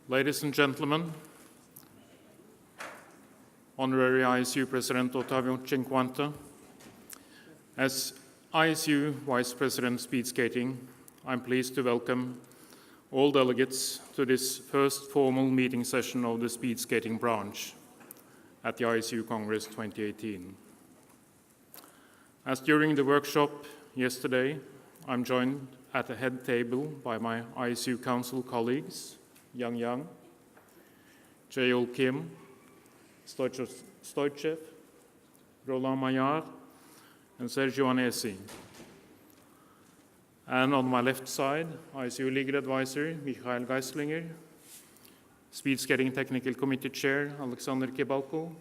Ladies and gentlemen, Honorary ISU President Ottavio Cinquanta, as ISU Vice President Speed Skating, I'm pleased to welcome all delegates to this first formal meeting session of the Speed Skating branch at the ISU Congress 2018. As during the workshop yesterday, I'm joined at the head table by my ISU Council colleagues, Yang Yang, Jaeol Kim, Stoichev, Roland Maillard, and Sergio Anesi. And on my left side, ISU Legal Advisor Michael Geislinger, Speed Skating Technical Committee Chair Alexander Kebalko,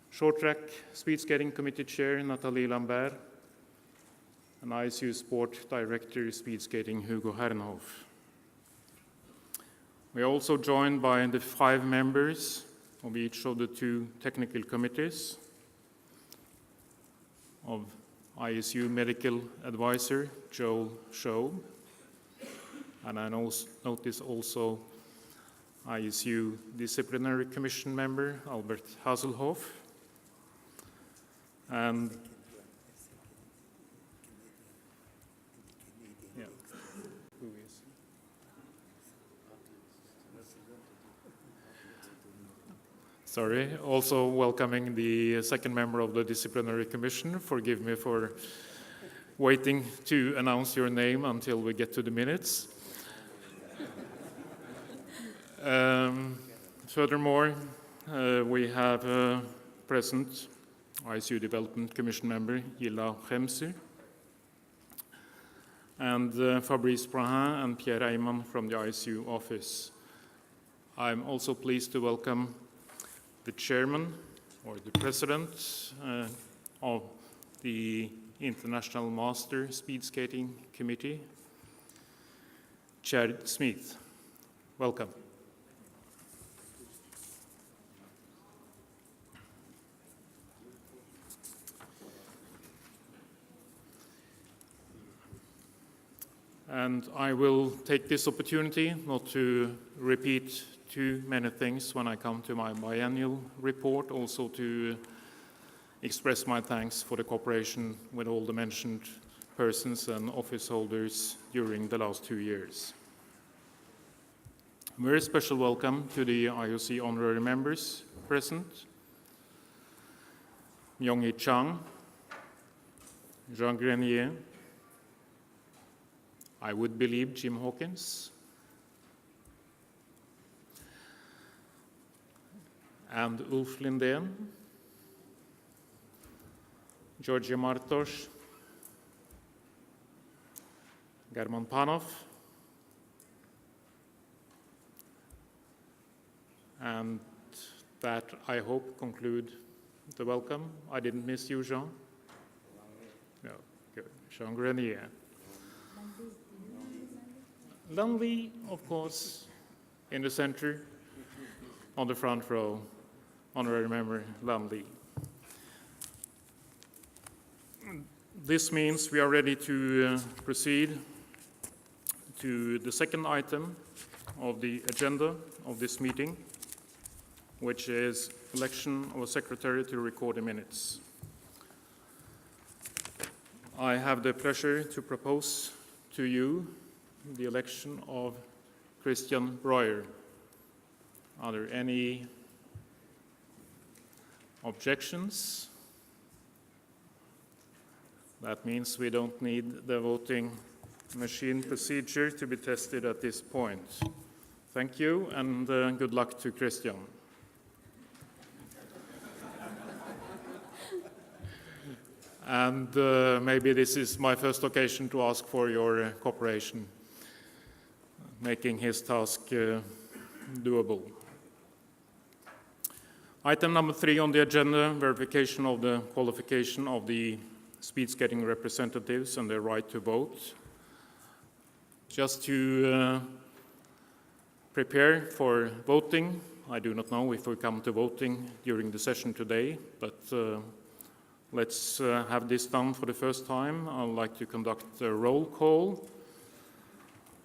Short Track Speed Skating Committee Chair Nathalie Lambert, and ISU Sport Director Speed Skating Hugo Herrenhoff. We are also joined by the 5 members of each of the 2 technical committees, of ISU Medical Advisor Joel Schob, and I notice also ISU Disciplinary Commission member Albert Hasselhoff, and also welcoming the second member of the Disciplinary Commission. Forgive me for waiting to announce your name until we get to the minutes. Furthermore, we have present ISU Development Commission member Gilla Khemsu, and Fabrice Brahin and Pierre Eyman from the ISU office. I'm also pleased to welcome the chairman or the president of the International Master Speed Skating Committee, Chad Smith. Welcome. And I will take this opportunity not to repeat too many things when I come to my biennial report, also to express my thanks for the cooperation with all the mentioned persons and office holders during the last 2 years. A very special welcome to the IOC honorary members present: Myung-Hee Chang, Jean Grenier, I would believe Jim Hawkins, and Ulf Lindén, Georgia Martos, German Panov, and that, I hope, conclude the welcome. I didn't miss you, Jean? No, good. Jean Grenier. Lonely, of course, in the center, on the front row, honorary member Lumley. This means we are ready to proceed to the second item of the agenda of this meeting, which is election of a secretary to record the minutes. I have the pleasure to propose to you the election of Christian Breuer. Are there any objections? That means we don't need the voting machine procedure to be tested at this point. Thank you, and good luck to Christian. And maybe this is my first occasion to ask for your cooperation, making his task doable. Item number 3 on the agenda, verification of the qualification of the speed skating representatives and their right to vote. Just to prepare for voting, I do not know if we come to voting during the session today, but let's have this done for the first time. I would like to conduct a roll call.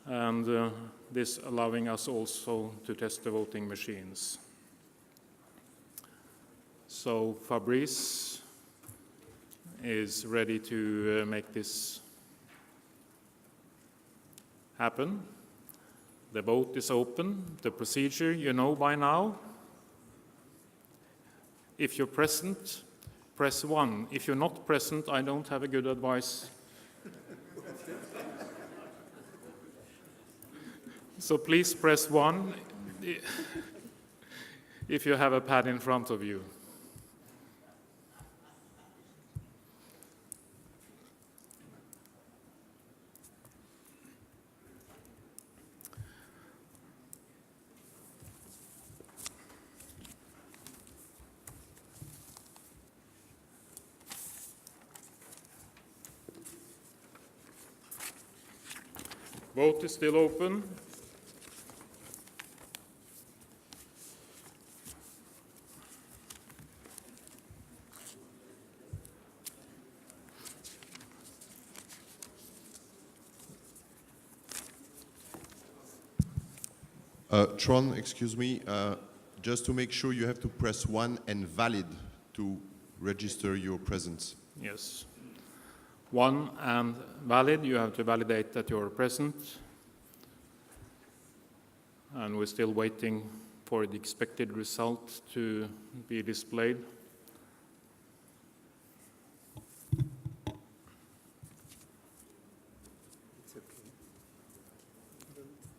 And this allowing us also to test the voting machines. So Fabrice is ready to make this happen. The vote is open. The procedure you know by now. If you're present, press 1. If you're not present, I don't have a good advice. So please press 1 if you have a pad in front of you. Vote is still open. Tron, excuse me, just to make sure you have to press 1 and valid to register your presence. Yes. 1 and valid, you have to validate that you're present. And we're still waiting for the expected result to be displayed. It's okay.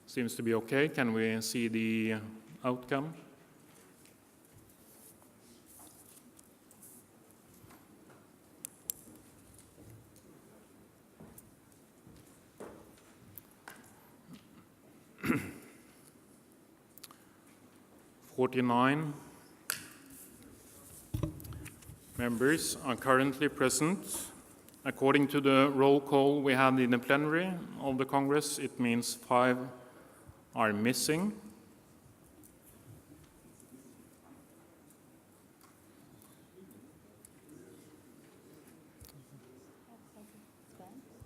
Seems to be okay. Can we see the outcome? Members are currently present. According to the roll call we had in the plenary of the Congress, it means 5 are missing.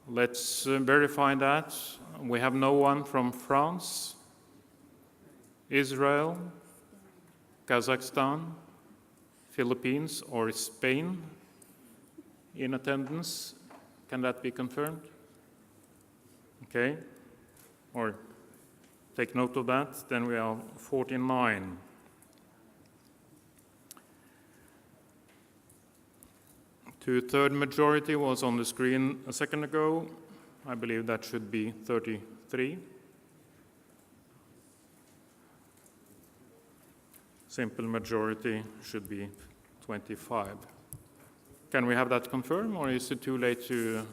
Let's verify that. We have no one from France, Israel, Kazakhstan, Philippines, or Spain in attendance. Can that be confirmed? Okay. Or take note of that. Then we have 49. Two-thirds majority was on the screen a second ago. I believe that should be 33. Simple majority should be 25. Can we have that confirmed, or is it too late to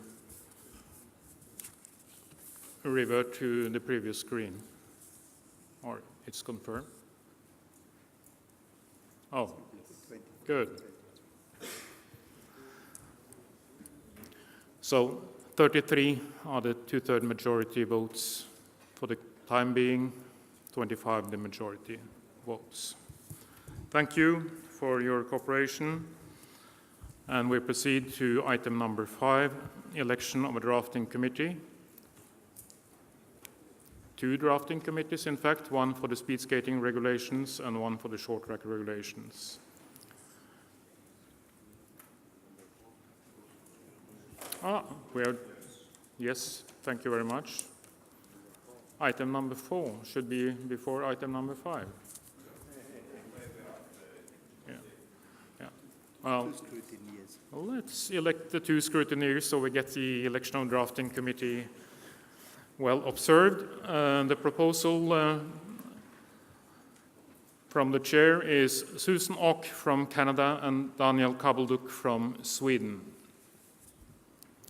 revert to the previous screen? Or it's confirmed? Oh, good. So 33 are the two-thirds majority votes for the time being, 25 the majority votes. Thank you for your cooperation. And we proceed to item number 5, election of a drafting committee. 2 drafting committees, in fact, one for the speed skating regulations and one for the short track regulations. Yes, thank you very much. Item number 4 should be before item number 5. Well, let's elect the 2 scrutineers so we get the election of drafting committee well observed. The proposal from the chair is Susan Ock from Canada and Daniel Kabelduk from Sweden.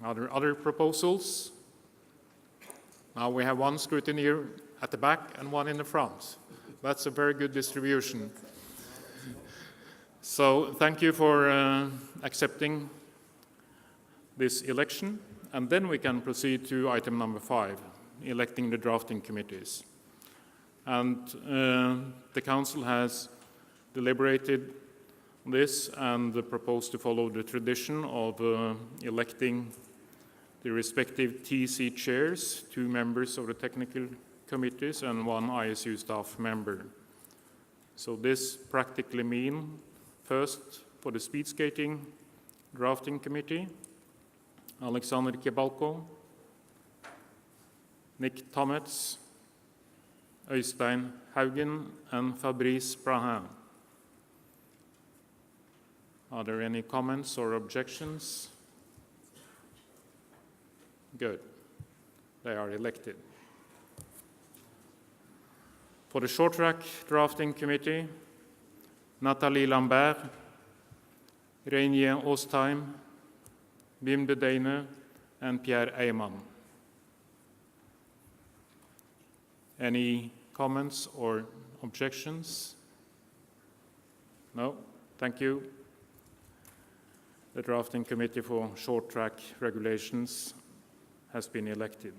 Are there other proposals? Now we have 1 scrutineer at the back and 1 in the front. That's a very good distribution. So thank you for accepting this election. And then we can proceed to item number 5, electing the drafting committees. And the Council has deliberated this and proposed to follow the tradition of electing the respective TC chairs, 2 members of the Technical committees and 1 ISU staff member. So this practically means, first, for the speed skating drafting committee, Alexander Kibalko, Nick Tomets, Øystein Haugen, and Fabrice Brahin. Are there any comments or objections? Good. They are elected. For the short track drafting committee, Nathalie Lambert, Reinier Ostheim, Wim de Dene, and Pierre Eyman. Any comments or objections? No? Thank you. The drafting committee for short track regulations has been elected.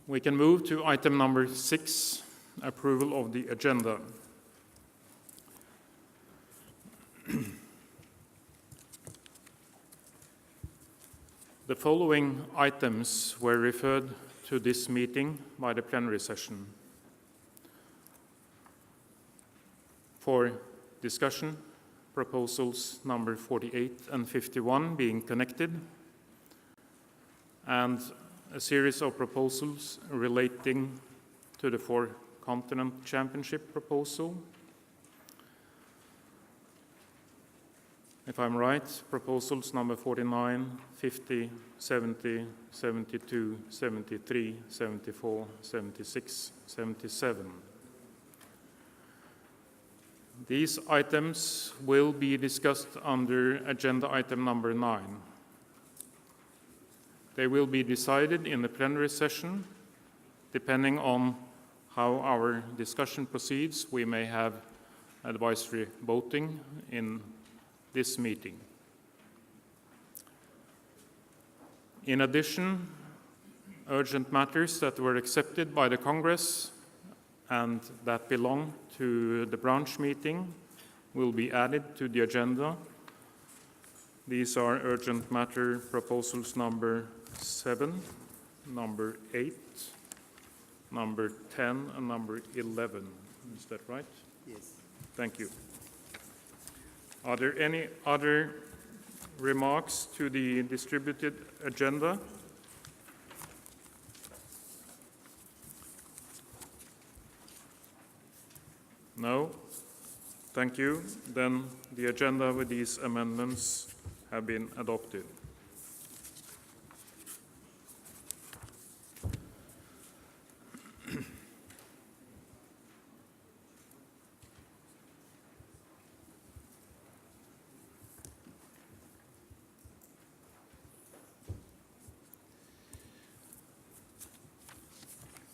We can move to item number 6, approval of the agenda. The following items were referred to this meeting by the plenary session. For discussion, proposals number 48 and 51 being connected, and a series of proposals relating to the 4-continent championship proposal. If I'm right, proposals number 49, 50, 70, 72, 73, 74, 76, 77. These items will be discussed under agenda item number 9. They will be decided in the plenary session. Depending on how our discussion proceeds, we may have advisory voting in this meeting. In addition, urgent matters that were accepted by the Congress and that belong to the branch meeting will be added to the agenda. These are urgent matter proposals number 7, number 8, number 10, and number 11. Is that right? Yes. Thank you. Are there any other remarks to the distributed agenda? No? Thank you. Then the agenda with these amendments have been adopted.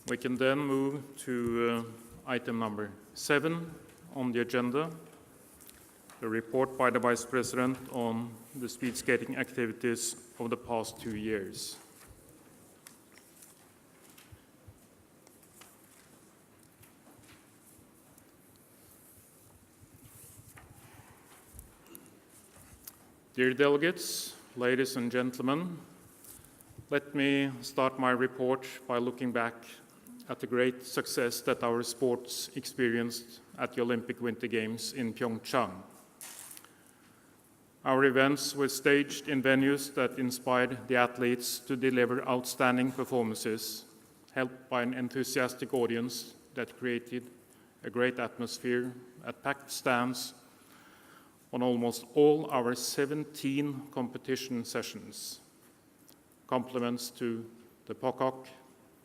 We can then move to item number 7 on the agenda, the report by the Vice President on the speed skating activities of the past 2 years. Dear delegates, ladies and gentlemen, let me start my report by looking back at the great success that our sports experienced at the Olympic Winter Games in Pyeongchang. Our events were staged in venues that inspired the athletes to deliver outstanding performances, helped by an enthusiastic audience that created a great atmosphere at packed stands on almost all our 17 competition sessions. Compliments to the POCOC,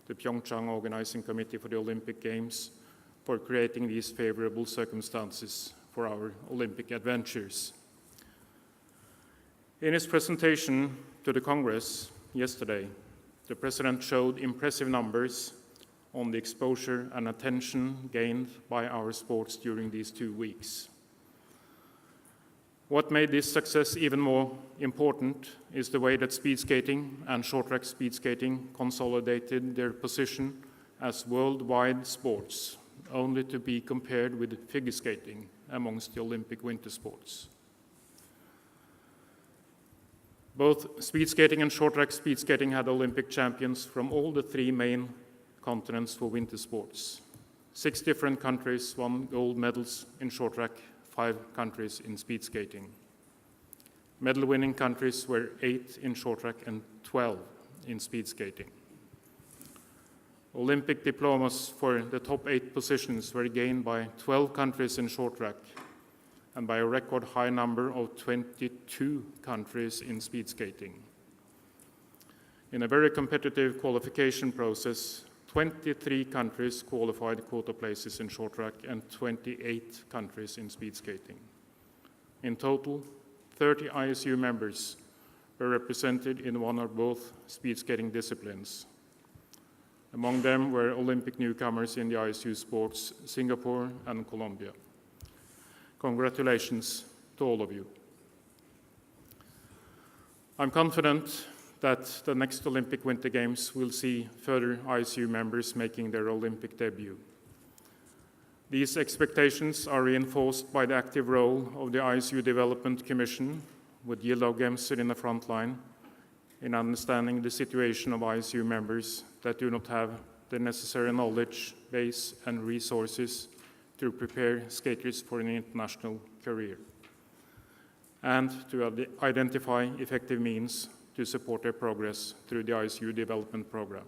the Pyeongchang Organizing Committee for the Olympic Games, for creating these favorable circumstances for our Olympic adventures. In his presentation to the Congress yesterday, the President showed impressive numbers on the exposure and attention gained by our sports during these 2 weeks. What made this success even more important is the way that speed skating and short track speed skating consolidated their position as worldwide sports, only to be compared with figure skating amongst the Olympic winter sports. Both speed skating and short track speed skating had Olympic champions from all the three main continents for winter sports. 6 different countries won gold medals in short track, 5 countries in speed skating. Medal-winning countries were 8 in short track and 12 in speed skating. Olympic diplomas for the top 8 positions were gained by 12 countries in short track and by a record high number of 22 countries in speed skating. In a very competitive qualification process, 23 countries qualified quota places in short track and 28 countries in speed skating. In total, 30 ISU members were represented in one or both speed skating disciplines. Among them were Olympic newcomers in the ISU sports, Singapore and Colombia. Congratulations to all of you. I'm confident that the next Olympic Winter Games will see further ISU members making their Olympic debut. These expectations are reinforced by the active role of the ISU Development Commission, with Gilda Gemser in the front line, in understanding the situation of ISU members that do not have the necessary knowledge base and resources to prepare skaters for an international career, and to identify effective means to support their progress through the ISU Development Program.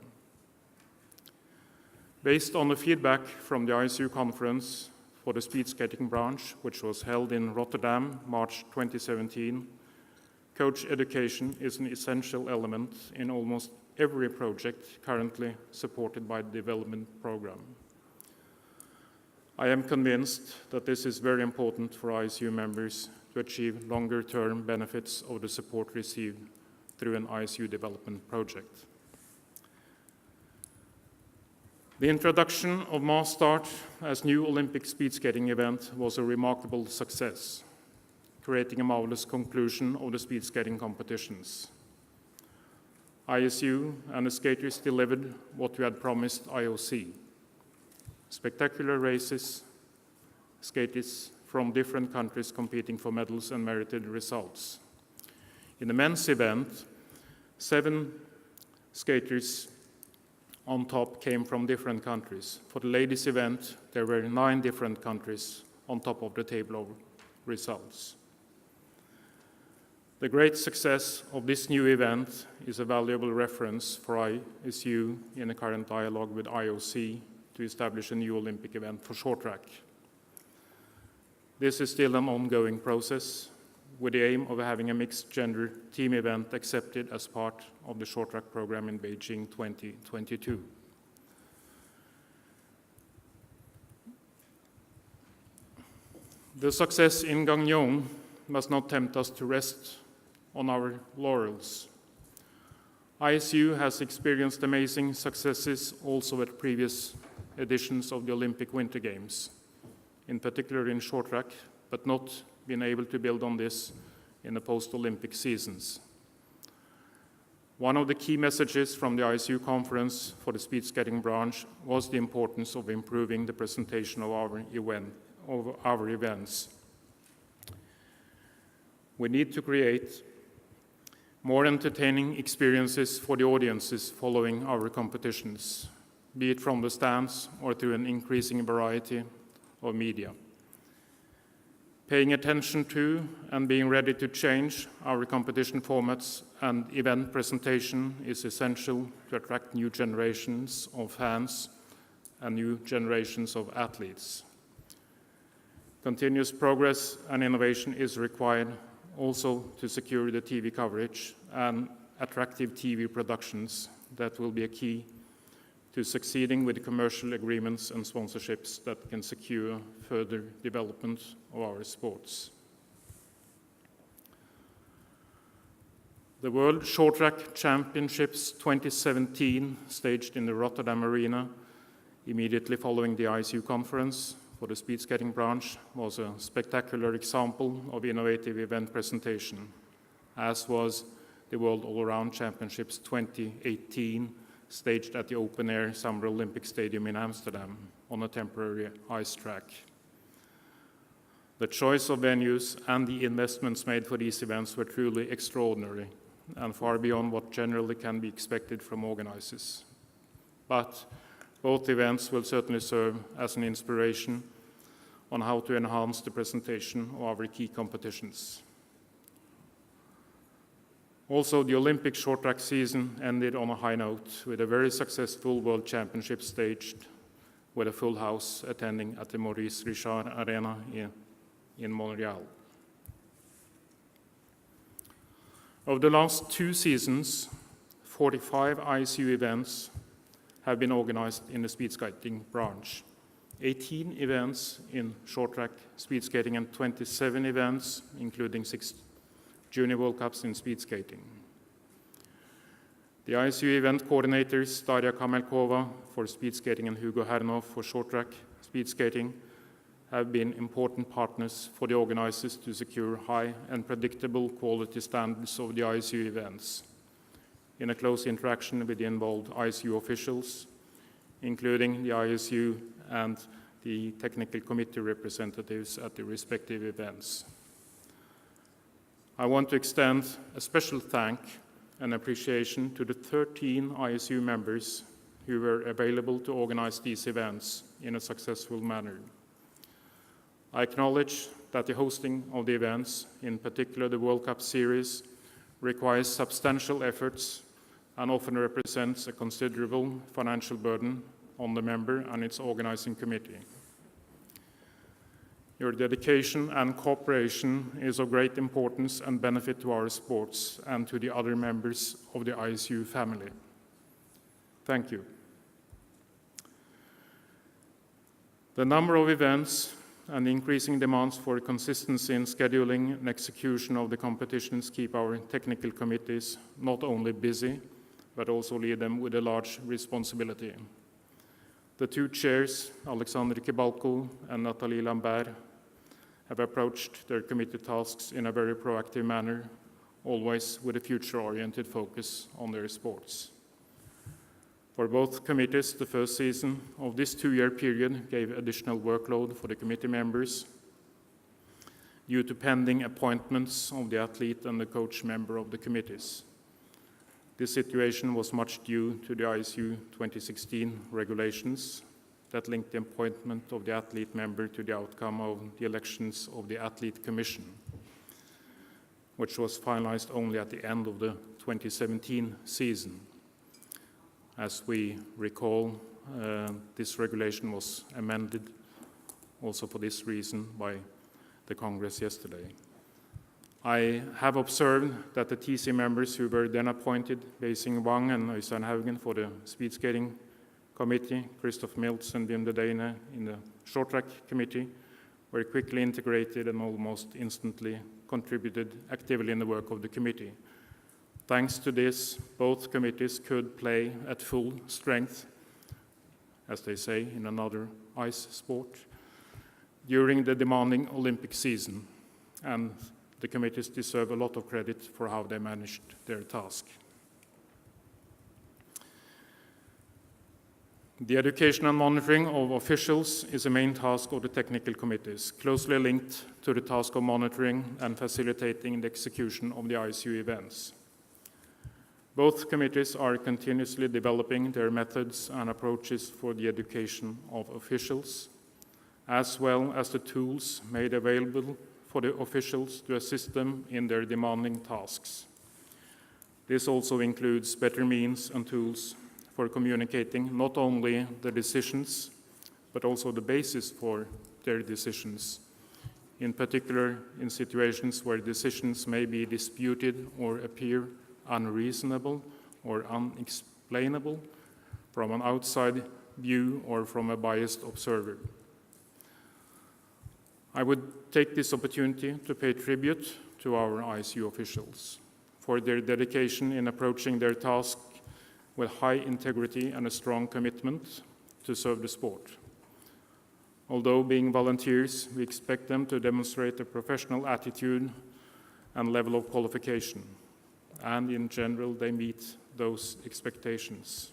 Based on the feedback from the ISU Conference for the Speed Skating branch, which was held in Rotterdam, March 2017, coach education is an essential element in almost every project currently supported by the development program. I am convinced that this is very important for ISU members to achieve longer-term benefits of the support received through an ISU development project. The introduction of Mass Start as new Olympic speed skating event was a remarkable success, creating a marvelous conclusion of the speed skating competitions. ISU and the skaters delivered what we had promised IOC. Spectacular races, skaters from different countries competing for medals and merited results. In the men's event, 7 skaters on top came from different countries. For the ladies' event, there were 9 different countries on top of the table of results. The great success of this new event is a valuable reference for ISU in the current dialogue with IOC to establish a new Olympic event for short track. This is still an ongoing process, with the aim of having a mixed-gender team event accepted as part of the short track program in Beijing 2022. The success in Gangneung must not tempt us to rest on our laurels. ISU has experienced amazing successes also at previous editions of the Olympic Winter Games, in particular in short track, but not been able to build on this in the post-Olympic seasons. One of the key messages from the ISU conference for the speed skating branch was the importance of improving the presentation of our events. We need to create more entertaining experiences for the audiences following our competitions, be it from the stands or through an increasing variety of media. Paying attention to and being ready to change our competition formats and event presentation is essential to attract new generations of fans and new generations of athletes. Continuous progress and innovation is required also to secure the TV coverage and attractive TV productions that will be a key to succeeding with the commercial agreements and sponsorships that can secure further development of our sports. The World Short Track Championships 2017, staged in the Rotterdam Arena immediately following the ISU conference for the speed skating branch, was a spectacular example of innovative event presentation, as was the World All-Around Championships 2018, staged at the open-air Summer Olympic Stadium in Amsterdam on a temporary ice track. The choice of venues and the investments made for these events were truly extraordinary and far beyond what generally can be expected from organizers. But both events will certainly serve as an inspiration on how to enhance the presentation of our key competitions. Also, the Olympic short track season ended on a high note with a very successful World Championship staged with a full house attending at the Maurice Richard Arena in Montreal. Over the last 2 seasons, 45 ISU events have been organized in the speed skating branch. 18 events in short track speed skating and 27 events, including 6 Junior World Cups in speed skating. The ISU event coordinators, Daria Kamelkova for speed skating and Hugo Hernov for short track speed skating, have been important partners for the organizers to secure high and predictable quality standards of the ISU events, in a close interaction with the involved ISU officials, including the ISU and the technical committee representatives at the respective events. I want to extend a special thank and appreciation to the 13 ISU members who were available to organize these events in a successful manner. I acknowledge that the hosting of the events, in particular the World Cup Series, requires substantial efforts and often represents a considerable financial burden on the member and its organizing committee. Your dedication and cooperation is of great importance and benefit to our sports and to the other members of the ISU family. Thank you. The number of events and the increasing demands for consistency in scheduling and execution of the competitions keep our technical committees not only busy, but also leave them with a large responsibility. The 2 chairs, Alexandre Kibalko and Nathalie Lambert, have approached their committee tasks in a very proactive manner, always with a future-oriented focus on their sports. For both committees, the first season of this 2-year period gave additional workload for the committee members due to pending appointments of the athlete and the coach member of the committees. This situation was much due to the ISU 2016 regulations that linked the appointment of the athlete member to the outcome of the elections of the Athlete Commission, which was finalized only at the end of the 2017 season. As we recall, this regulation was amended also for this reason by the Congress yesterday. I have observed that the TC members who were then appointed, Beijing Wang and Øystein Haugen for the speed skating committee, Christoph Miltz and Wim de Dene in the short track committee, were quickly integrated and almost instantly contributed actively in the work of the committee. Thanks to this, both committees could play at full strength, as they say in another ice sport, during the demanding Olympic season, and the committees deserve a lot of credit for how they managed their task. The education and monitoring of officials is a main task of the technical committees, closely linked to the task of monitoring and facilitating the execution of the ISU events. Both committees are continuously developing their methods and approaches for the education of officials, as well as the tools made available for the officials to assist them in their demanding tasks. This also includes better means and tools for communicating not only the decisions, but also the basis for their decisions, in particular in situations where decisions may be disputed or appear unreasonable or unexplainable from an outside view or from a biased observer. I would take this opportunity to pay tribute to our ISU officials for their dedication in approaching their task with high integrity and a strong commitment to serve the sport. Although being volunteers, we expect them to demonstrate a professional attitude and level of qualification, and in general, they meet those expectations.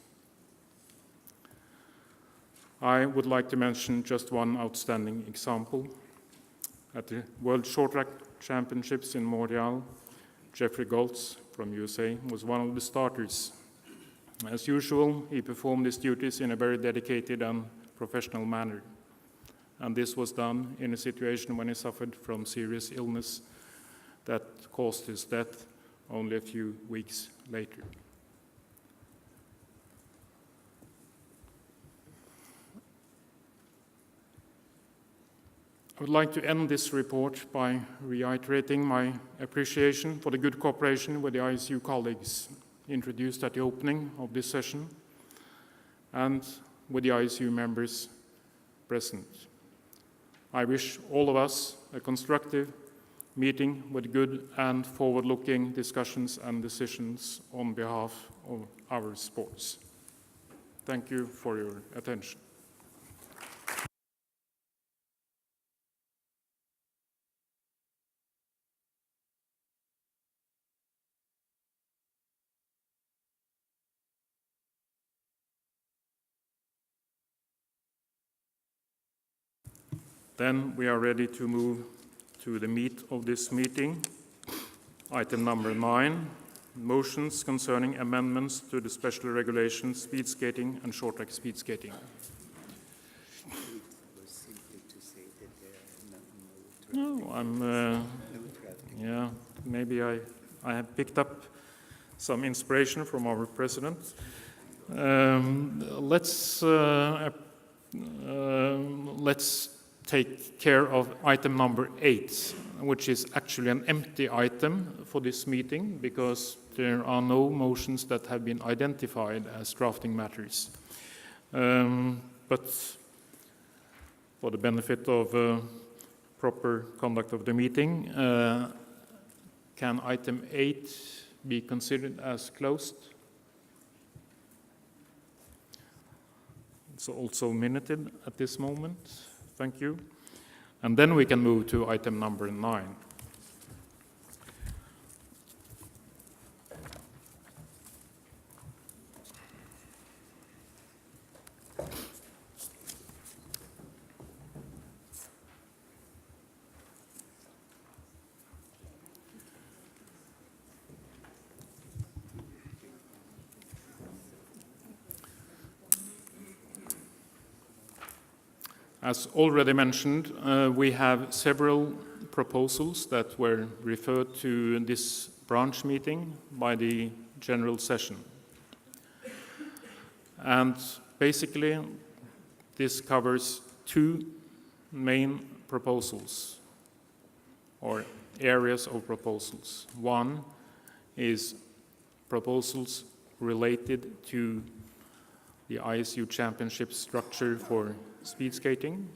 I would like to mention just one outstanding example. At the World Short Track Championships in Montreal, Jeffrey Goltz from USA, was one of the starters. As usual, he performed his duties in a very dedicated and professional manner. And this was done in a situation when he suffered from serious illness that caused his death only a few weeks later. I would like to end this report by reiterating my appreciation for the good cooperation with the ISU colleagues introduced at the opening of this session and with the ISU members present. I wish all of us a constructive meeting with good and forward-looking discussions and decisions on behalf of our sports. Thank you for your attention. Then we are ready to move to the meat of this meeting. Item number 9, motions concerning amendments to the special regulations, speed skating and short track speed skating. No, yeah, maybe I have picked up some inspiration from our president. Let's take care of item number 8, which is actually an empty item for this meeting because there are no motions that have been identified as drafting matters. But for the benefit of proper conduct of the meeting, can item 8 be considered as closed? It's also minuted at this moment. Thank you. And then we can move to item number 9. As already mentioned, we have several proposals that were referred to this branch meeting by the general session. And basically, this covers 2 main proposals or areas of proposals. One is proposals related to the ISU championship structure for speed skating,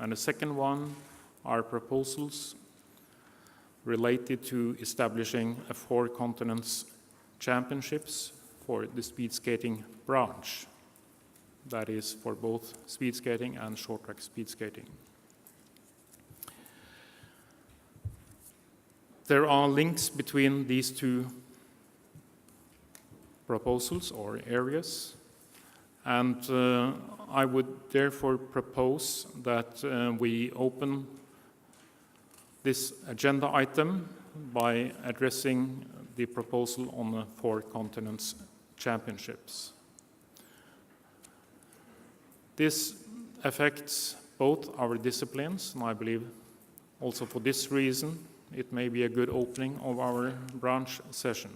and the second one are proposals related to establishing a 4 continents championships for the speed skating branch. That is for both speed skating and short track speed skating. There are links between these 2 proposals or areas, and I would therefore propose that we open this agenda item by addressing the proposal on the 4 continents championships. This affects both our disciplines, and I believe also for this reason it may be a good opening of our branch session.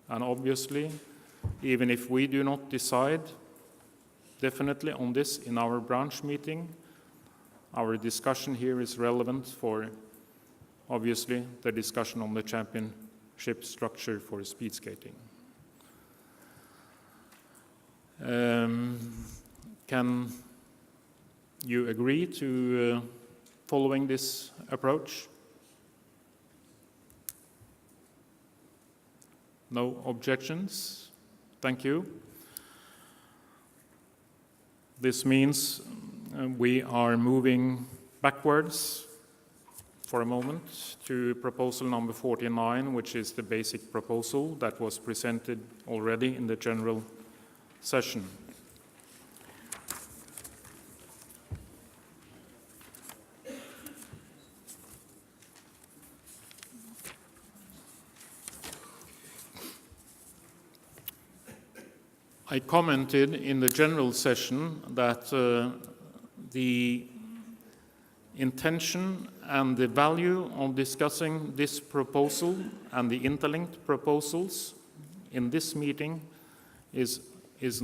And obviously, even if we do not decide definitely on this in our branch meeting, our discussion here is relevant for, obviously, the discussion on the championship structure for speed skating. Can you agree to following this approach? No objections? Thank you. This means we are moving backwards for a moment to proposal number 49, which is the basic proposal that was presented already in the general session. I commented in the general session that the intention and the value of discussing this proposal and the interlinked proposals in this meeting is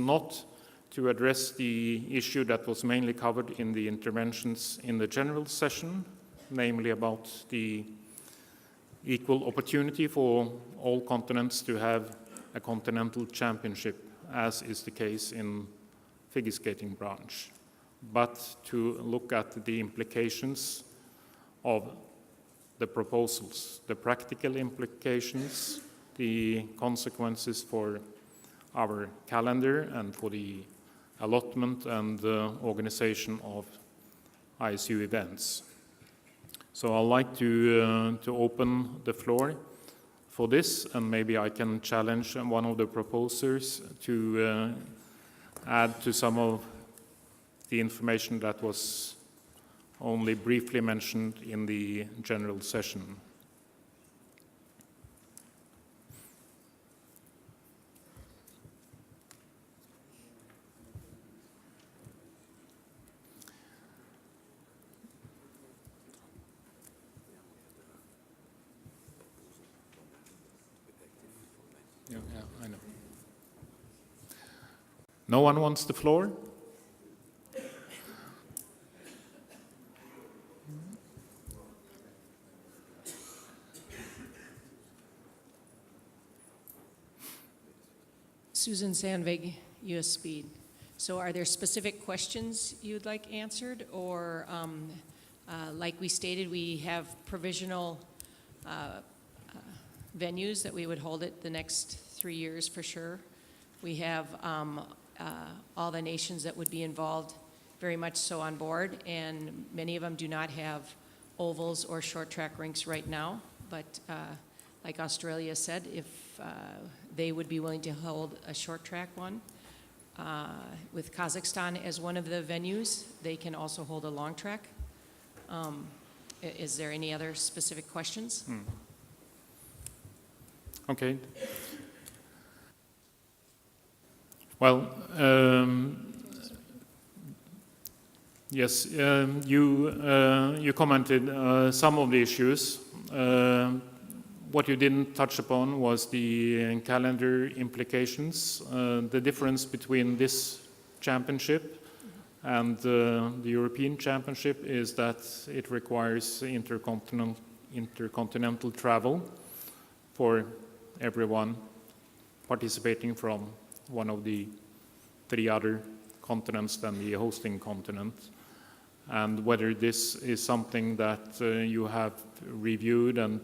not to address the issue that was mainly covered in the interventions in the general session, namely about the equal opportunity for all continents to have a continental championship, as is the case in figure skating branch, but to look at the implications of the proposals, the practical implications, the consequences for our calendar and for the allotment and organization of ISU events. So I'd like to open the floor for this, and maybe I can challenge one of the proposers to add to some of the information that was only briefly mentioned in the general session. Yeah, I know. No one wants the floor? Susan Sandvig, US Speed. So are there specific questions you'd like answered, or like we stated, we have provisional venues that we would hold it the next 3 years for sure. We have all the nations that would be involved very much so on board, and many of them do not have ovals or short track rinks right now, but like Australia said, if they would be willing to hold a short track one. With Kazakhstan as one of the venues, they can also hold a long track. Is there any other specific questions? Okay. Well, yes, you commented some of the issues. What you didn't touch upon was the calendar implications. The difference between this championship and the European Championship is that it requires intercontinental travel for everyone participating from one of the 3 other continents than the hosting continent. And whether this is something that you have reviewed and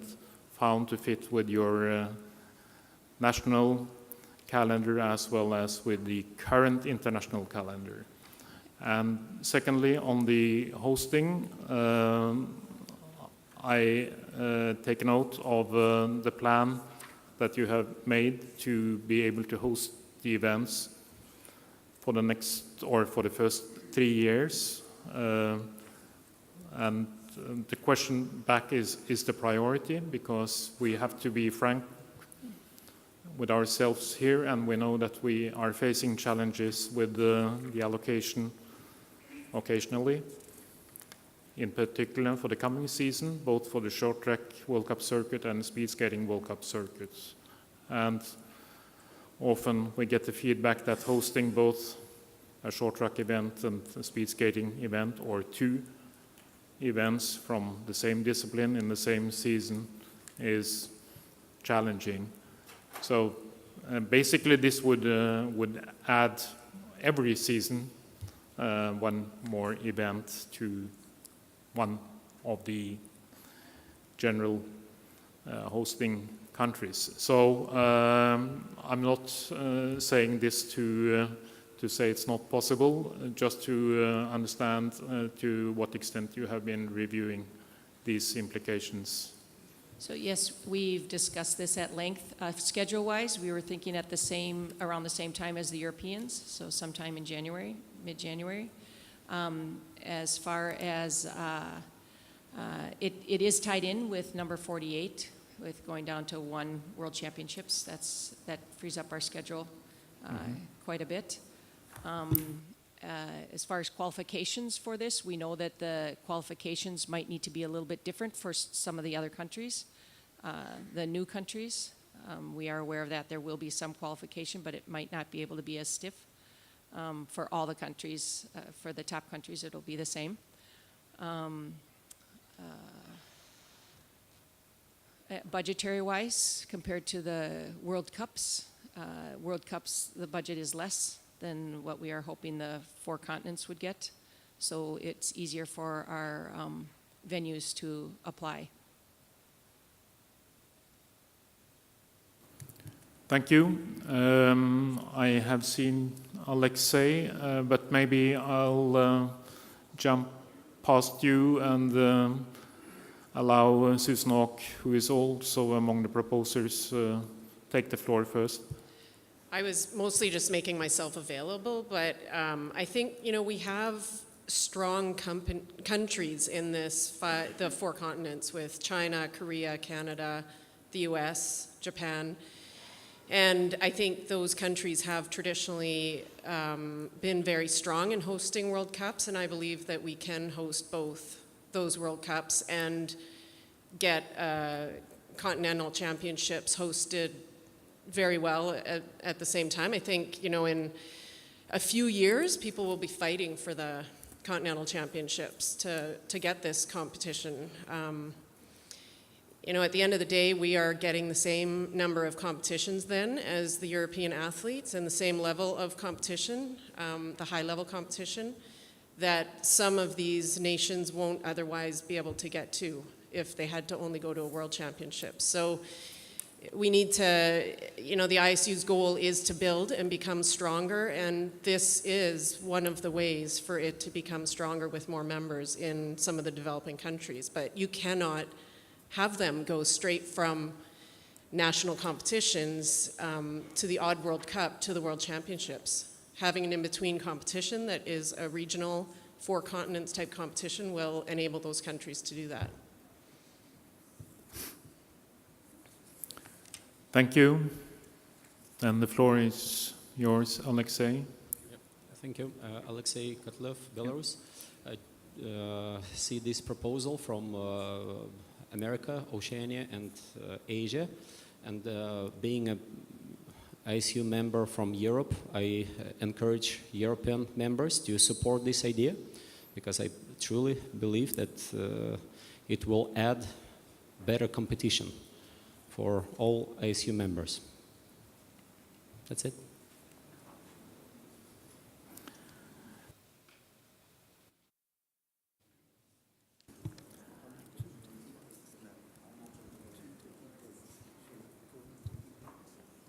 found to fit with your national calendar as well as with the current international calendar. And secondly, on the hosting, I take note of the plan that you have made to be able to host the events for the next, or for the first 3 years. And the question back is the priority, because we have to be frank with ourselves here, and we know that we are facing challenges with the allocation occasionally, in particular for the coming season, both for the short track World Cup circuit and the speed skating World Cup circuits. And often we get the feedback that hosting both a short track event and a speed skating event, or 2 events from the same discipline in the same season, is challenging. So basically this would add every season one more event to one of the general hosting countries. So I'm not saying this to say it's not possible, just to understand to what extent you have been reviewing these implications. So yes, we've discussed this at length. Schedule-wise, we were thinking at around the same time as the Europeans, so sometime in January, mid-January. As far as it is tied in with number 48, with going down to 1 World Championships. That frees up our schedule quite a bit. As far as qualifications for this, we know that the qualifications might need to be a little bit different for some of the other countries, the new countries. We are aware of that. There will be some qualification, but it might not be able to be as stiff. For all the countries, for the top countries, it'll be the same. Budgetary-wise, compared to the World Cups, the budget is less than what we are hoping the 4 continents would get. So it's easier for our venues to apply. Thank you. I have seen Alexei, but maybe I'll jump past you and allow Susan Hawk, who is also among the proposers, take the floor first. I was mostly just making myself available, but I think, we have strong countries in the 4 continents with China, Korea, Canada, the US, Japan. And I think those countries have traditionally been very strong in hosting World Cups, and I believe that we can host both those World Cups and get continental championships hosted very well at the same time. I think, in a few years, people will be fighting for the continental championships to get this competition. At the end of the day, we are getting the same number of competitions then as the European athletes and the same level of competition, the high-level competition, that some of these nations won't otherwise be able to get to if they had to only go to a world championship. So we need to, the ISU's goal is to build and become stronger, and this is one of the ways for it to become stronger with more members in some of the developing countries. But you cannot have them go straight from national competitions to the odd World Cup to the World Championships. Having an in-between competition that is a regional 4 continents type competition will enable those countries to do that. Thank you. And the floor is yours, Alexei. Yep. Thank you. Alexei Kotlov, Belarus. I see this proposal from America, Oceania, and Asia. And being a ISU member from Europe, I encourage European members to support this idea because I truly believe that it will add better competition for all ISU members. That's it.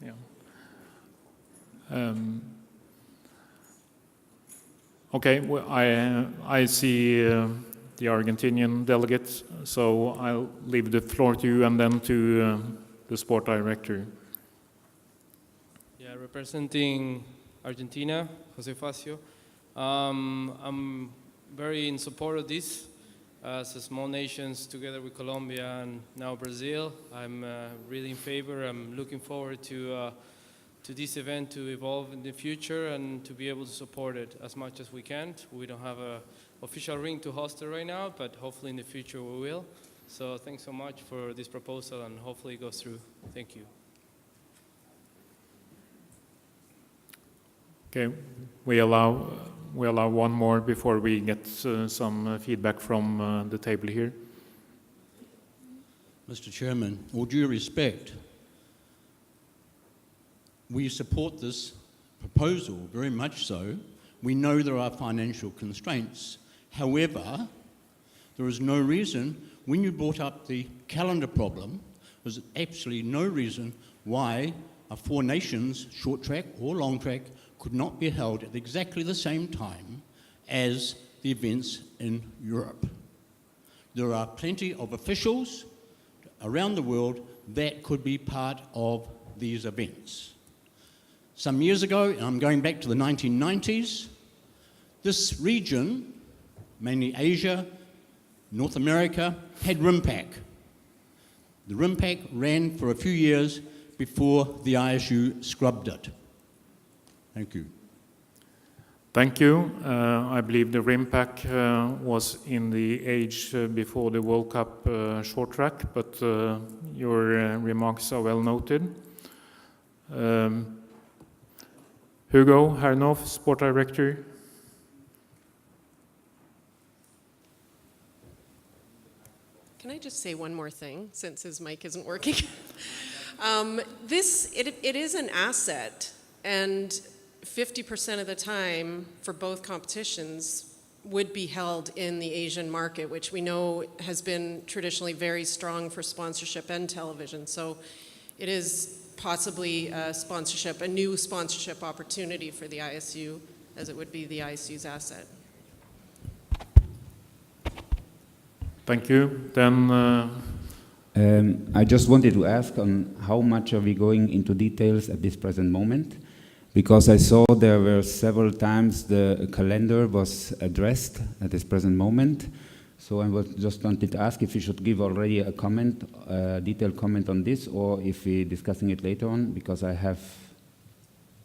Yeah. Okay, well, I see the Argentinian delegate, so I'll leave the floor to you and then to the sport director. Yeah, representing Argentina, Jose Facio. I'm very in support of this. As a small nations, together with Colombia and now Brazil, I'm really in favor. I'm looking forward to this event to evolve in the future and to be able to support it as much as we can. We don't have an official ring to host it right now, but hopefully in the future we will. So thanks so much for this proposal, and hopefully it goes through. Thank you. Okay, we allow one more before we get some feedback from the table here. Mr. Chairman, all due respect, we support this proposal very much so. We know there are financial constraints. However, there is no reason, when you brought up the calendar problem, there's absolutely no reason why a 4 nations, short track or long track, could not be held at exactly the same time as the events in Europe. There are plenty of officials around the world that could be part of these events. Some years ago, and I'm going back to the 1990s, this region, mainly Asia, North America, had RIMPAC. The RIMPAC ran for a few years before the ISU scrubbed it. Thank you. Thank you. I believe the rim pack was in the age before the World Cup short track, but your remarks are well noted. Hugo Hernoff, Sport Director. Can I just say one more thing, since his mic isn't working? It is an asset, and 50% of the time for both competitions would be held in the Asian market, which we know has been traditionally very strong for sponsorship and television. So it is possibly a new sponsorship opportunity for the ISU, as it would be the ISU's asset. Thank you. Then I just wanted to ask on how much are we going into details at this present moment? Because I saw there were several times the calendar was addressed at this present moment. So I just wanted to ask if you should give already a comment, a detailed comment on this, or if we're discussing it later on, because I have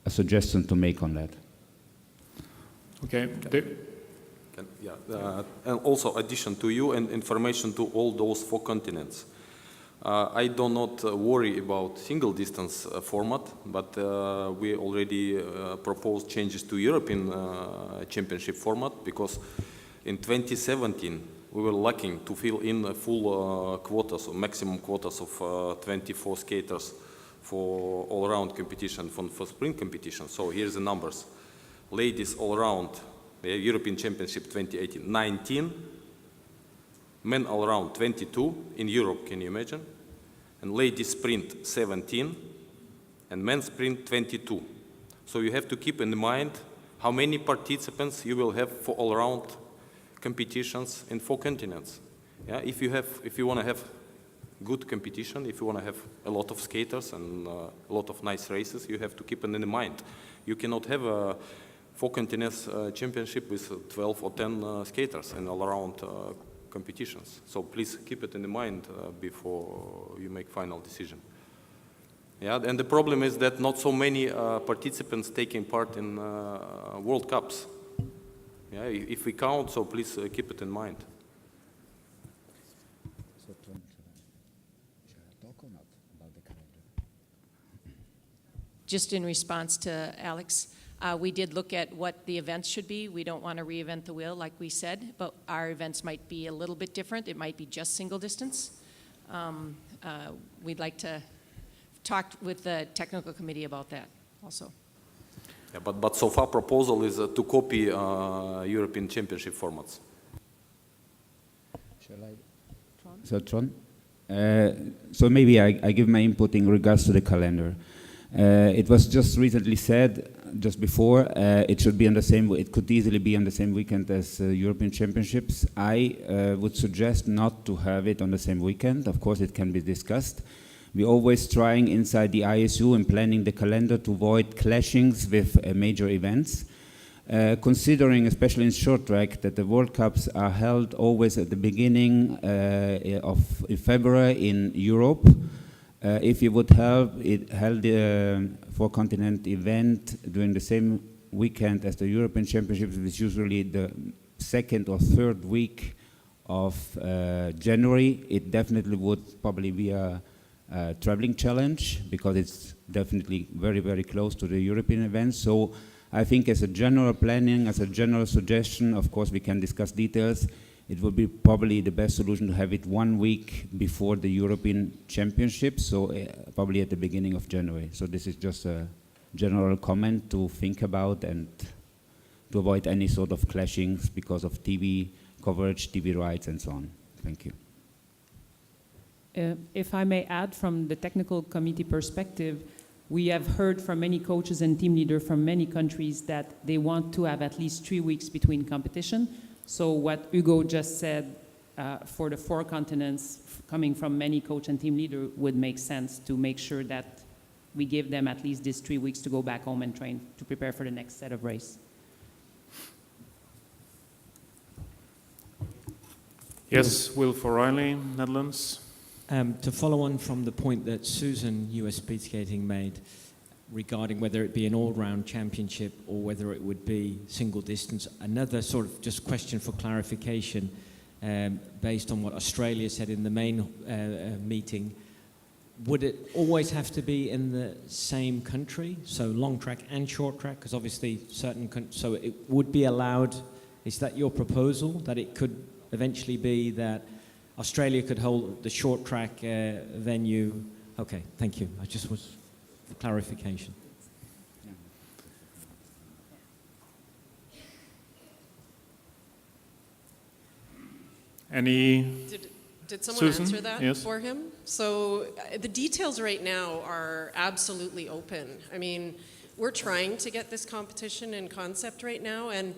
a suggestion to make on that. okay. And also addition to you and information to all those 4 continents. I do not worry about single distance format, but we already proposed changes to European Championship format, because in 2017 we were lacking to fill in full quotas, or maximum quotas of 24 skaters for all-around competition, for sprint competition. So here's the numbers. Ladies all-around, European Championship 2018, 19. Men all-around 22 in Europe, can you imagine? And ladies sprint 17, and men's sprint 22. So you have to keep in mind how many participants you will have for all-around competitions in 4 continents. Yeah, if you want to have good competition, if you want to have a lot of skaters and a lot of nice races, you have to keep it in mind. You cannot have a 4 continents championship with 12 or 10 skaters in all-around competitions. So please keep it in mind before you make final decision. Yeah, and the problem is that not so many participants taking part in World Cups. Yeah, if we count, so please keep it in mind. Just in response to Alex, we did look at what the events should be. We don't want to reinvent the wheel, like we said, but our events might be a little bit different. It might be just single distance. We'd like to talk with the technical committee about that also. Yeah, but so far proposal is to copy European Championship formats. Shall I? So, Tron? So maybe I give my input in regards to the calendar. It was just recently said, just before, it should be on the same. It could easily be on the same weekend as European Championships. I would suggest not to have it on the same weekend. Of course, it can be discussed. We're always trying inside the ISU and planning the calendar to avoid clashings with major events. Considering, especially in short track, that the World Cups are held always at the beginning of February in Europe. If you would held the 4-continent event during the same weekend as the European Championships, which is usually the 2nd or 3rd week of January, it definitely would probably be a traveling challenge, because it's definitely very, very close to the European events. So I think as a general planning, as a general suggestion, of course we can discuss details, it would be probably the best solution to have it 1 week before the European Championships, so probably at the beginning of January. So this is just a general comment to think about and to avoid any sort of clashings because of TV coverage, TV rights, and so on. Thank you. If I may add, from the technical committee perspective, we have heard from many coaches and team leaders from many countries that they want to have at least 3 weeks between competition. So what Hugo just said for the 4 continents, coming from many coach and team leaders, would make sense to make sure that we give them at least these 3 weeks to go back home and train to prepare for the next set of race. Yes, Wilf O'Reilly, Netherlands. To follow on from the point that Susan, US Speed Skating, made, regarding whether it be an all-round championship or whether it would be single distance. Another sort of just question for clarification, based on what Australia said in the main meeting. Would it always have to be in the same country, so long track and short track? Because obviously so it would be allowed. Is that your proposal, that it could eventually be that Australia could hold the short track venue? Okay, thank you. I just was for clarification. Any? Did someone Susan? answer that Yes. for him? So the details right now are absolutely open. I mean, we're trying to get this competition in concept right now, and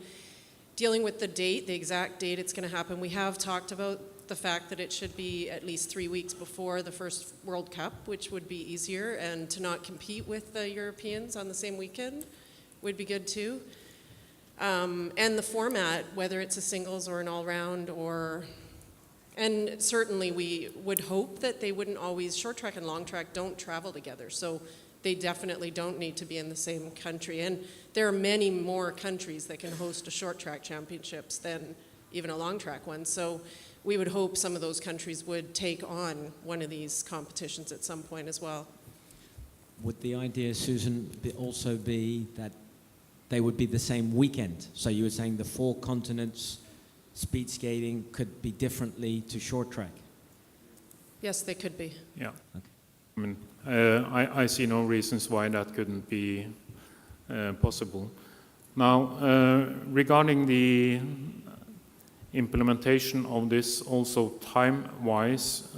dealing with the date, the exact date it's going to happen. We have talked about the fact that it should be at least 3 weeks before the first World Cup, which would be easier, and to not compete with the Europeans on the same weekend would be good too. And the format, whether it's a singles or an all-round, and certainly we would hope that they wouldn't always, short track and long track don't travel together, so they definitely don't need to be in the same country. And there are many more countries that can host a short track championships than even a long track one. So we would hope some of those countries would take on one of these competitions at some point as well. Would the idea, Susan, also be that they would be the same weekend? So you were saying the 4 continents speed skating could be differently to short track? Yes, they could be. Yeah. Okay. I mean, I see no reasons why that couldn't be possible. Now, regarding the implementation of this, also time-wise,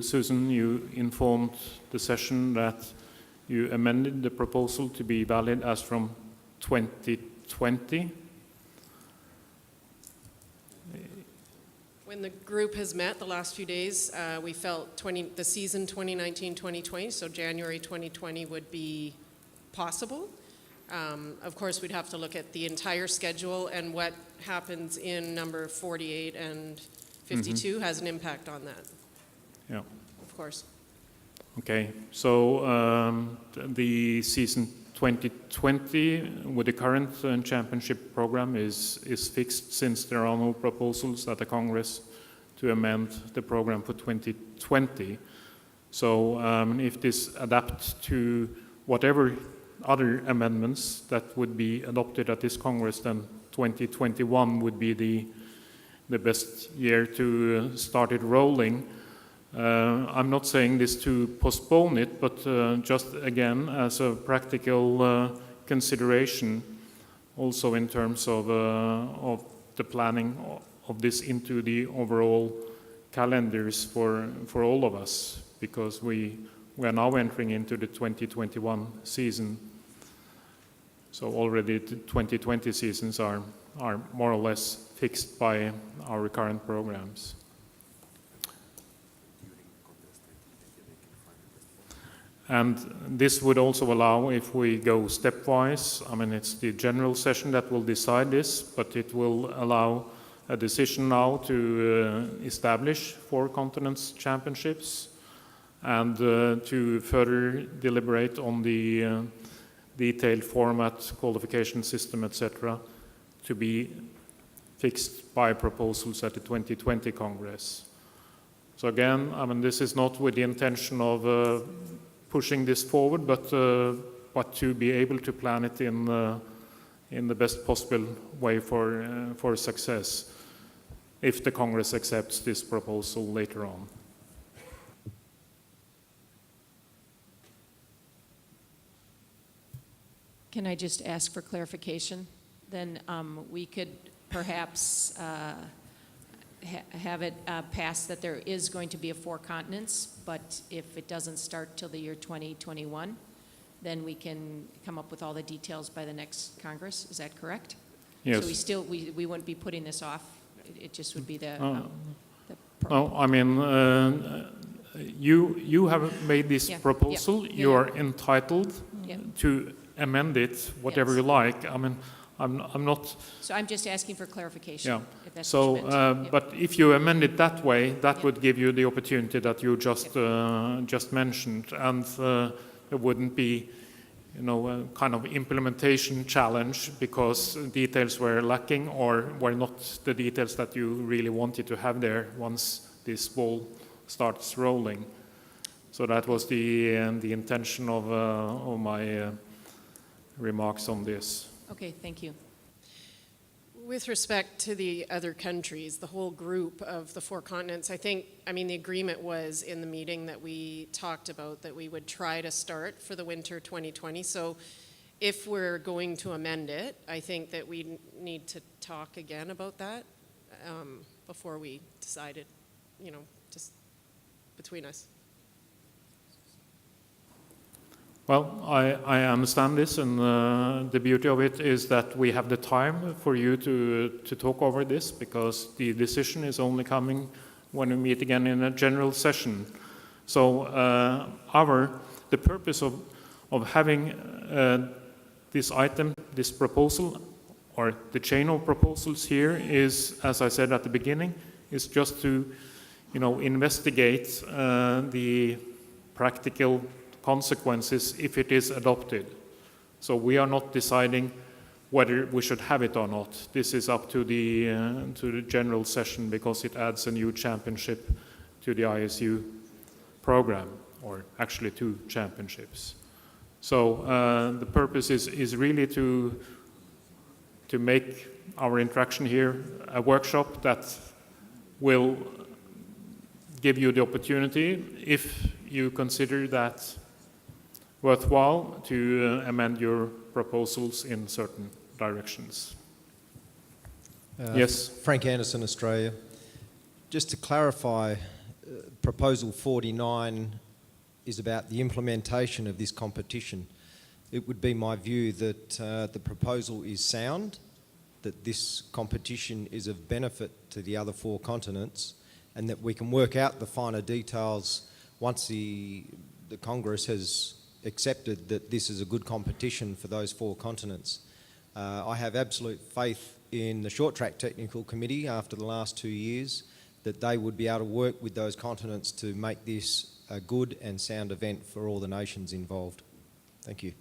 Susan, you informed the session that you amended the proposal to be valid as from 2020. When the group has met the last few days, we felt the season 2019-2020, so January 2020 would be possible. Of course, we'd have to look at the entire schedule, and what happens in number 48 and 52 has an impact on that. Yeah. Of course. Okay, so the season 2020 with the current championship program is fixed, since there are no proposals at the Congress to amend the program for 2020. So if this adapts to whatever other amendments that would be adopted at this Congress, then 2021 would be the best year to start it rolling. I'm not saying this to postpone it, but just again as a practical consideration, also in terms of the planning of this into the overall calendars for all of us, because we are now entering into the 2021 season. So already the 2020 seasons are more or less fixed by our current programs. And this would also allow, if we go stepwise, I mean, it's the general session that will decide this, but it will allow a decision now to establish 4 continents championships, and to further deliberate on the detailed format, qualification system, etc., to be fixed by proposals at the 2020 Congress. So again, I mean, this is not with the intention of pushing this forward, but to be able to plan it in the best possible way for success, if the Congress accepts this proposal later on. Can I just ask for clarification? Then we could perhaps have it passed that there is going to be a 4 continents, but if it doesn't start till the year 2021, then we can come up with all the details by the next Congress. Is that correct? Yes. So we wouldn't be putting this off. It just would be the No, I mean, you have made this proposal. You are entitled to amend it, whatever you like. I mean, I'm not. So I'm just asking for clarification. Yeah. If that's So, what you meant. but if you amend it that way, that would give you the opportunity that you just mentioned, and there wouldn't be, you know, a kind of implementation challenge because details were lacking or were not the details that you really wanted to have there once this ball starts rolling. So that was the intention of my remarks on this. Okay, thank you. With respect to the other countries, the whole group of the 4 continents, I mean, the agreement was in the meeting that we talked about that we would try to start for the winter 2020. So if we're going to amend it, I think that we need to talk again about that before we decide it, you know, just between us. Well, I understand this, and the beauty of it is that we have the time for you to talk over this, because the decision is only coming when we meet again in a general session. So the purpose of having this item, this proposal, or the chain of proposals here is, as I said at the beginning, is just to, you know, investigate the practical consequences if it is adopted. So we are not deciding whether we should have it or not. This is up to the general session, because it adds a new championship to the ISU program, or actually 2 championships. So the purpose is really to make our interaction here a workshop that will give you the opportunity, if you consider that worthwhile, to amend your proposals in certain directions. Yes? Frank Anderson, Australia. Just to clarify, Proposal 49 is about the implementation of this competition. It would be my view that the proposal is sound, that this competition is of benefit to the other 4 continents, and that we can work out the finer details once the Congress has accepted that this is a good competition for those 4 continents. I have absolute faith in the Short Track Technical Committee after the last 2 years that they would be able to work with those continents to make this a good and sound event for all the nations involved. Thank you.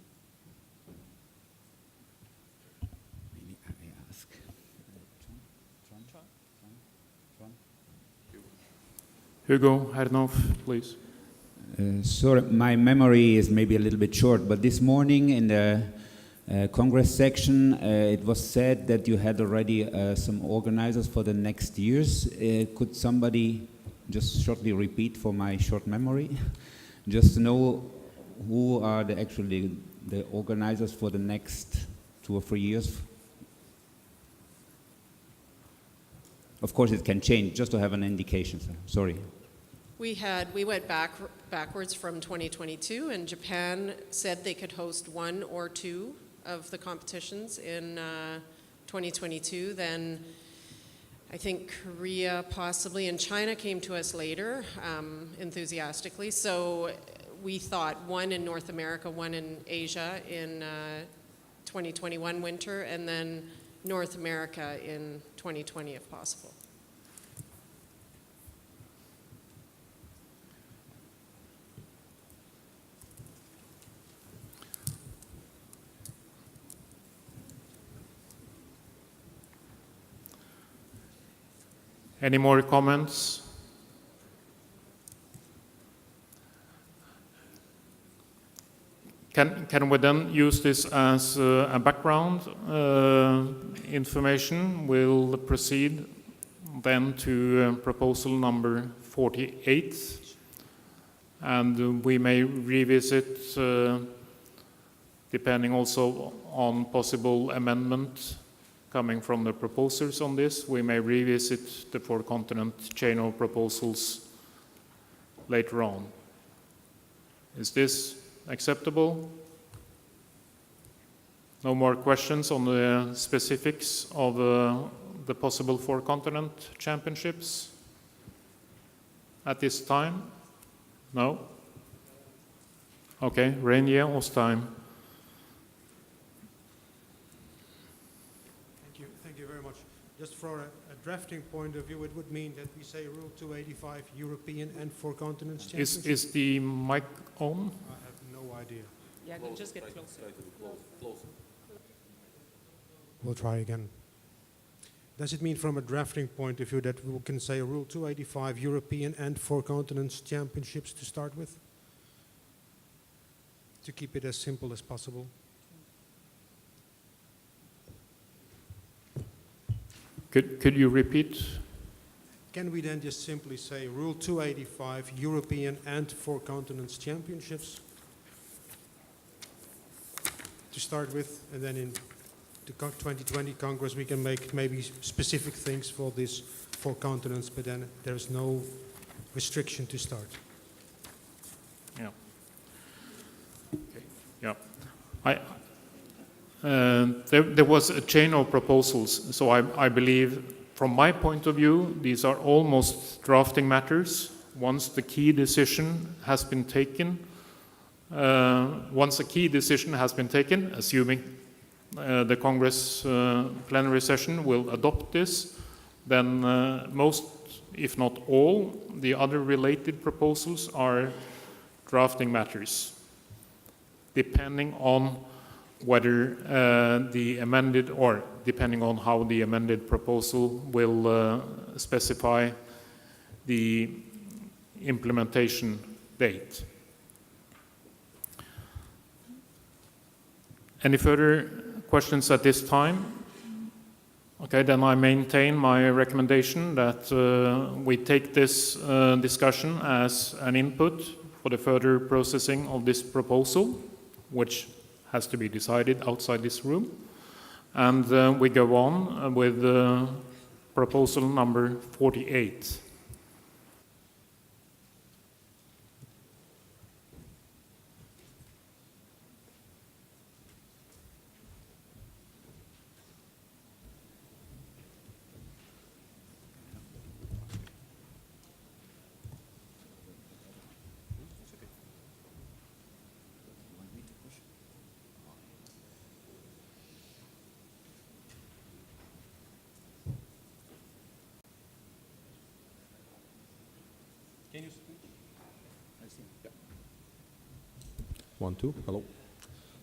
Hugo Hernhoff, please. Sorry, my memory is maybe a little bit short, but this morning in the Congress section, it was said that you had already some organizers for the next years. Could somebody just shortly repeat for my short memory? Just to know who are actually the organizers for the next 2 or 3 years? Of course, it can change, just to have an indication. Sorry. We went backwards from 2022, and Japan said they could host 1 or 2 of the competitions in 2022. Then I think Korea possibly, and China came to us later, enthusiastically. So we thought 1 in North America, 1 in Asia in 2021 winter, and then North America in 2020 if possible. Any more comments? Can we then use this as a background information? We'll proceed then to proposal number 48, and we may revisit, depending also on possible amendment coming from the proposers on this, we may revisit the 4-continent chain of proposals later on. Is this acceptable? No more questions on the specifics of the possible 4-continent championships at this time? No? Okay, Rainier Ostheim. Thank you very much. Just for a drafting point of view, it would mean that we say Rule 285 European and 4 continents championship. Is the mic on? I have no idea. Yeah, just get closer. We'll try again. Does it mean from a drafting point of view that we can say Rule 285 European and Four Continents Championships to start with? To keep it as simple as possible? Could you repeat? Can we then just simply say Rule 285 European and Four Continents Championships to start with, and then in the 2020 Congress we can make maybe specific things for these four continents, but then there's no restriction to start. Yeah. Okay. Yeah. There was a chain of proposals, so I believe, from my point of view, these are almost drafting matters. Once the key decision has been taken, assuming the Congress plenary session will adopt this, then most, if not all, the other related proposals are drafting matters, depending on whether the amended, or depending on how the amended proposal will specify the implementation date. Any further questions at this time? Okay, then I maintain my recommendation that we take this discussion as an input for the further processing of this proposal, which has to be decided outside this room. And we go on with proposal number 48. Can you speak? Yeah. 1, 2, hello.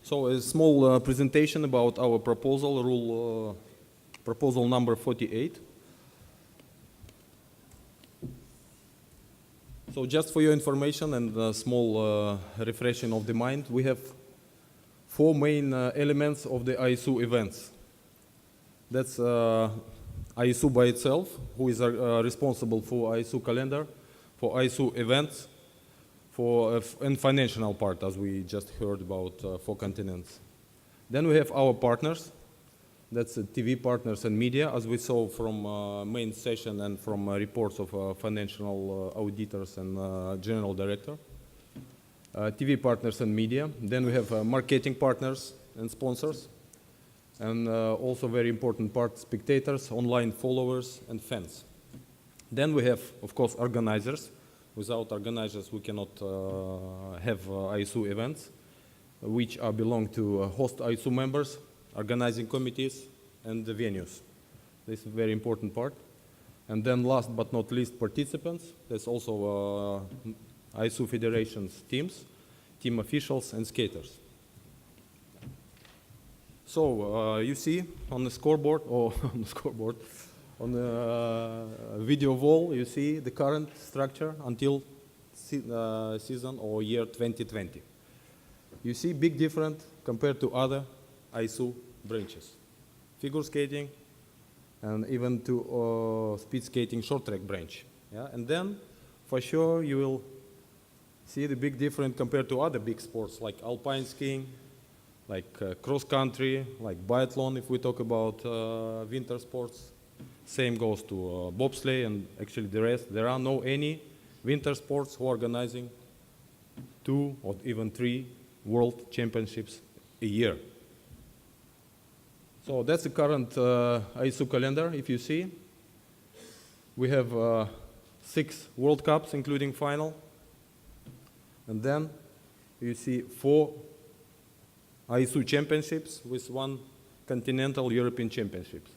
So a small presentation about our proposal, proposal number 48. So just for your information and a small refreshing of the mind, we have 4 main elements of the ISU events. That's ISU by itself, who is responsible for ISU calendar, for ISU events, for and financial part, as we just heard about 4 continents. Then we have our partners. That's TV partners and media, as we saw from main session and from reports of financial auditors and general director. TV partners and media. Then we have marketing partners and sponsors. And also very important part, spectators, online followers, and fans. Then we have, of course, organizers. Without organizers, we cannot have ISU events, which belong to host ISU members, organizing committees, and the venues. This is a very important part. And then last but not least, participants. There's also ISU Federations teams, team officials, and skaters. So you see on the scoreboard, or on the scoreboard, on the video wall, you see the current structure until season or year 2020. You see big difference compared to other ISU branches. Figure skating and even to speed skating short track branch. Yeah? And then for sure you will see the big difference compared to other big sports like alpine skiing, like cross country, like biathlon if we talk about winter sports. Same goes to bobsleigh and actually the rest. There are no any winter sports who are organizing 2 or even 3 world championships a year. So that's the current ISU calendar. If you see, we have 6 World Cups, including final. And then you see 4 ISU championships with 1 continental European championships.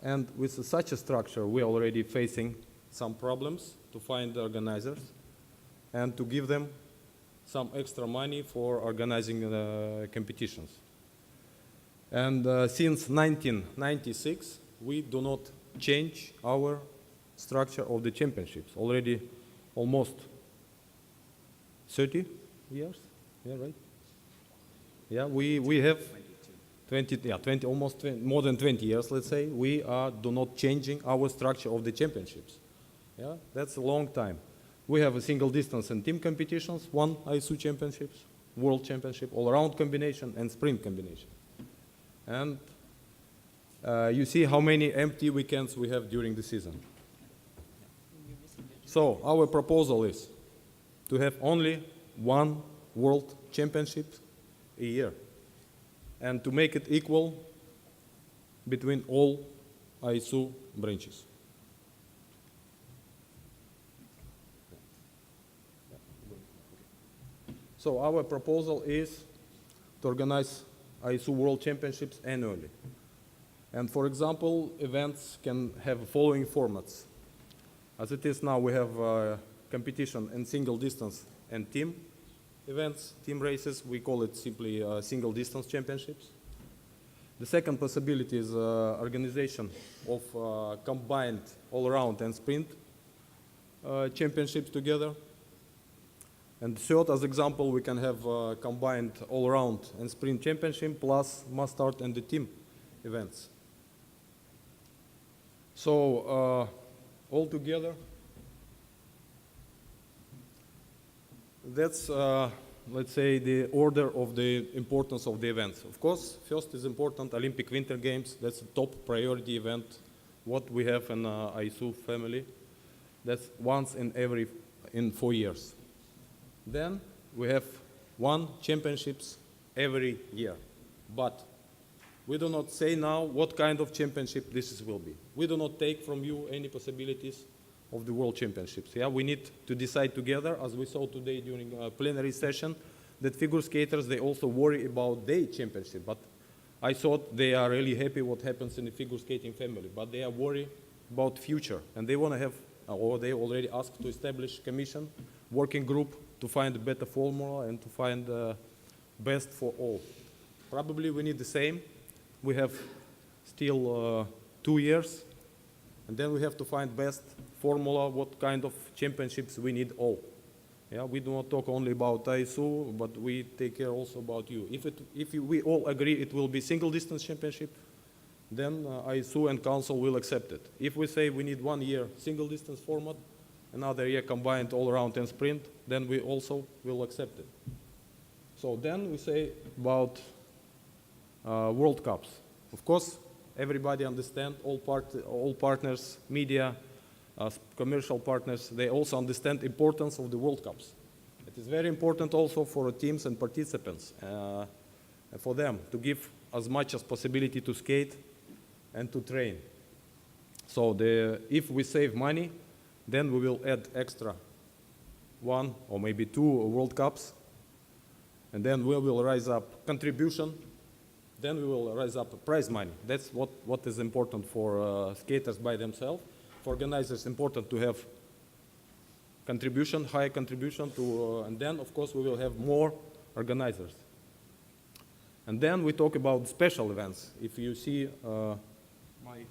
And with such a structure, we're already facing some problems to find the organizers and to give them some extra money for organizing competitions. And since 1996, we do not change our structure of the championships. Already almost 30 years, yeah, right? Yeah, we have 20, more than 20 years, let's say, we do not changing our structure of the championships. Yeah, that's a long time. We have a single distance and team competitions, one ISU championships, world championship, all-around combination, and sprint combination. And you see how many empty weekends we have during the season. So our proposal is to have only one world championship a year, and to make it equal between all ISU branches. So our proposal is to organize ISU World Championships annually. And for example, events can have following formats. As it is now, we have competition in single distance and team events, team races. We call it simply single distance championships. The second possibility is organization of combined all-around and sprint championships together. And third, as example, we can have combined all-around and sprint championship plus mass start and the team events. So all together, that's let's say the order of the importance of the events. Of course, first is important Olympic Winter Games. That's a top priority event. What we have in ISU family, that's once in 4 years. Then we have one championships every year, but we do not say now what kind of championship this will be. We do not take from you any possibilities of the World Championships. Yeah, we need to decide together, as we saw today during a plenary session, that figure skaters, they also worry about their championship. But I thought they are really happy what happens in the figure skating family, but they are worried about future, and they want to have, or they already asked to establish commission, working group to find a better formula and to find the best for all. Probably we need the same. We have still 2 years, and then we have to find best formula, what kind of championships we need all. Yeah, we do not talk only about ISU, but we take care also about you. If we all agree it will be single distance championship, then ISU and council will accept it. If we say we need 1 year single distance format, another year combined all around and sprint, then we also will accept it. So then we say about World Cups. Of course, everybody understands, all partners, media, commercial partners, they also understand the importance of the World Cups. It is very important also for teams and participants, for them to give as much as possibility to skate and to train. So if we save money, then we will add extra 1 or maybe 2 World Cups, and then we will raise up contribution. Then we will raise up prize money. That's what is important for skaters by themselves. For organizers, important to have contribution, high contribution to, and then of course we will have more organizers. And then we talk about special events. If you see my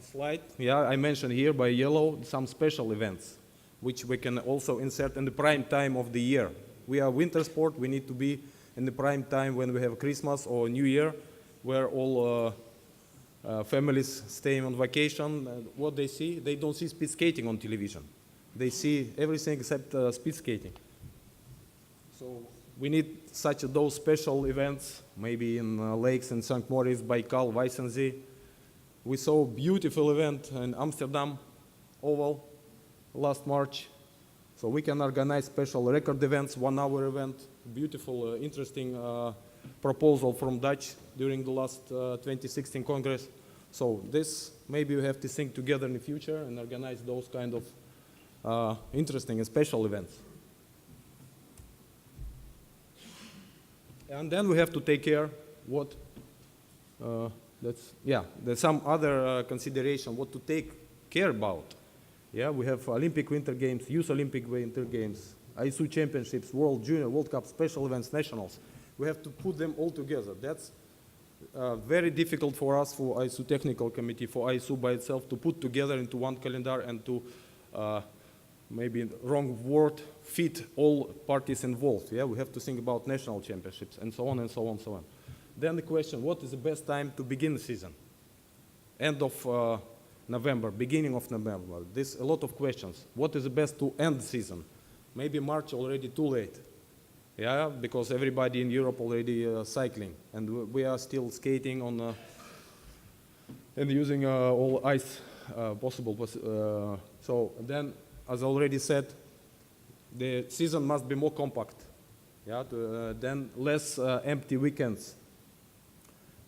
slide, yeah, I mentioned here by yellow some special events, which we can also insert in the prime time of the year. We are winter sport. We need to be in the prime time when we have Christmas or New Year, where all families staying on vacation. What they see, they don't see speed skating on television. They see everything except speed skating. So we need those special events, maybe in lakes in St. Moritz, Baikal, Weissensee. We saw a beautiful event in Amsterdam Oval last March. So we can organize special record events, 1 hour event, beautiful, interesting proposal from Dutch during the last 2016 Congress. So this, maybe we have to think together in the future and organize those kind of interesting and special events. And then we have to take care there's some other consideration what to take care about. Yeah, we have Olympic Winter Games, Youth Olympic Winter Games, ISU championships, World Junior, World Cup, special events, nationals. We have to put them all together. That's very difficult for us, for ISU technical committee, for ISU by itself to put together into one calendar and to, maybe wrong word, fit all parties involved. Yeah, we have to think about national championships and so on and so on and so on. Then the question, what is the best time to begin the season? End of November, beginning of November. There's a lot of questions. What is the best to end the season? Maybe March already too late. Yeah, because everybody in Europe already cycling, and we are still skating on and using all ice possible. So then, as I already said, the season must be more compact. Yeah, then less empty weekends.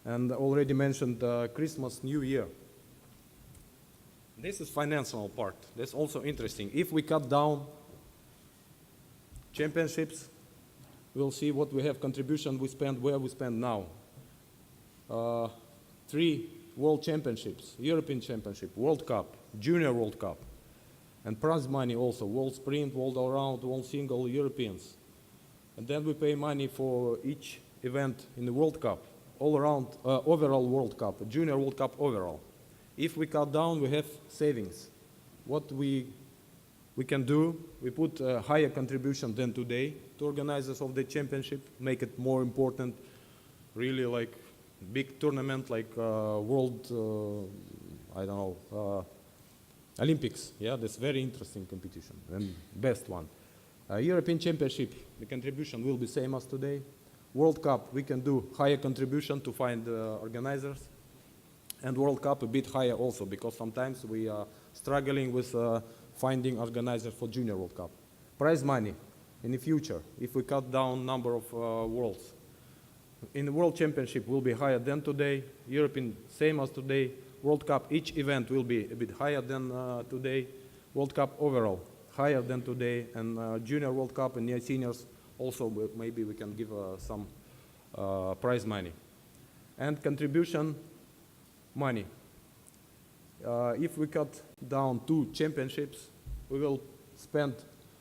And already mentioned Christmas, New Year. This is financial part. That's also interesting. If we cut down championships, we'll see what we have contribution we spend, where we spend now. 3 World Championships, European Championship, World Cup, Junior World Cup, and prize money also, World Sprint, World Allround, World Single, Europeans. And then we pay money for each event in the World Cup, all around, overall World Cup, Junior World Cup overall. If we cut down, we have savings. What we can do, we put a higher contribution than today to organizers of the championship, make it more important, really like big tournament like World, I don't know, Olympics. Yeah, that's very interesting competition and best one. European Championship, the contribution will be same as today. World Cup, we can do higher contribution to find organizers. And World Cup a bit higher also, because sometimes we are struggling with finding organizers for Junior World Cup. Prize money in the future, if we cut down number of worlds. In the World Championship will be higher than today, European same as today, World Cup, each event will be a bit higher than today, World Cup overall higher than today, and Junior World Cup and seniors also maybe we can give some prize money. And contribution money. If we cut down 2 championships, we will spend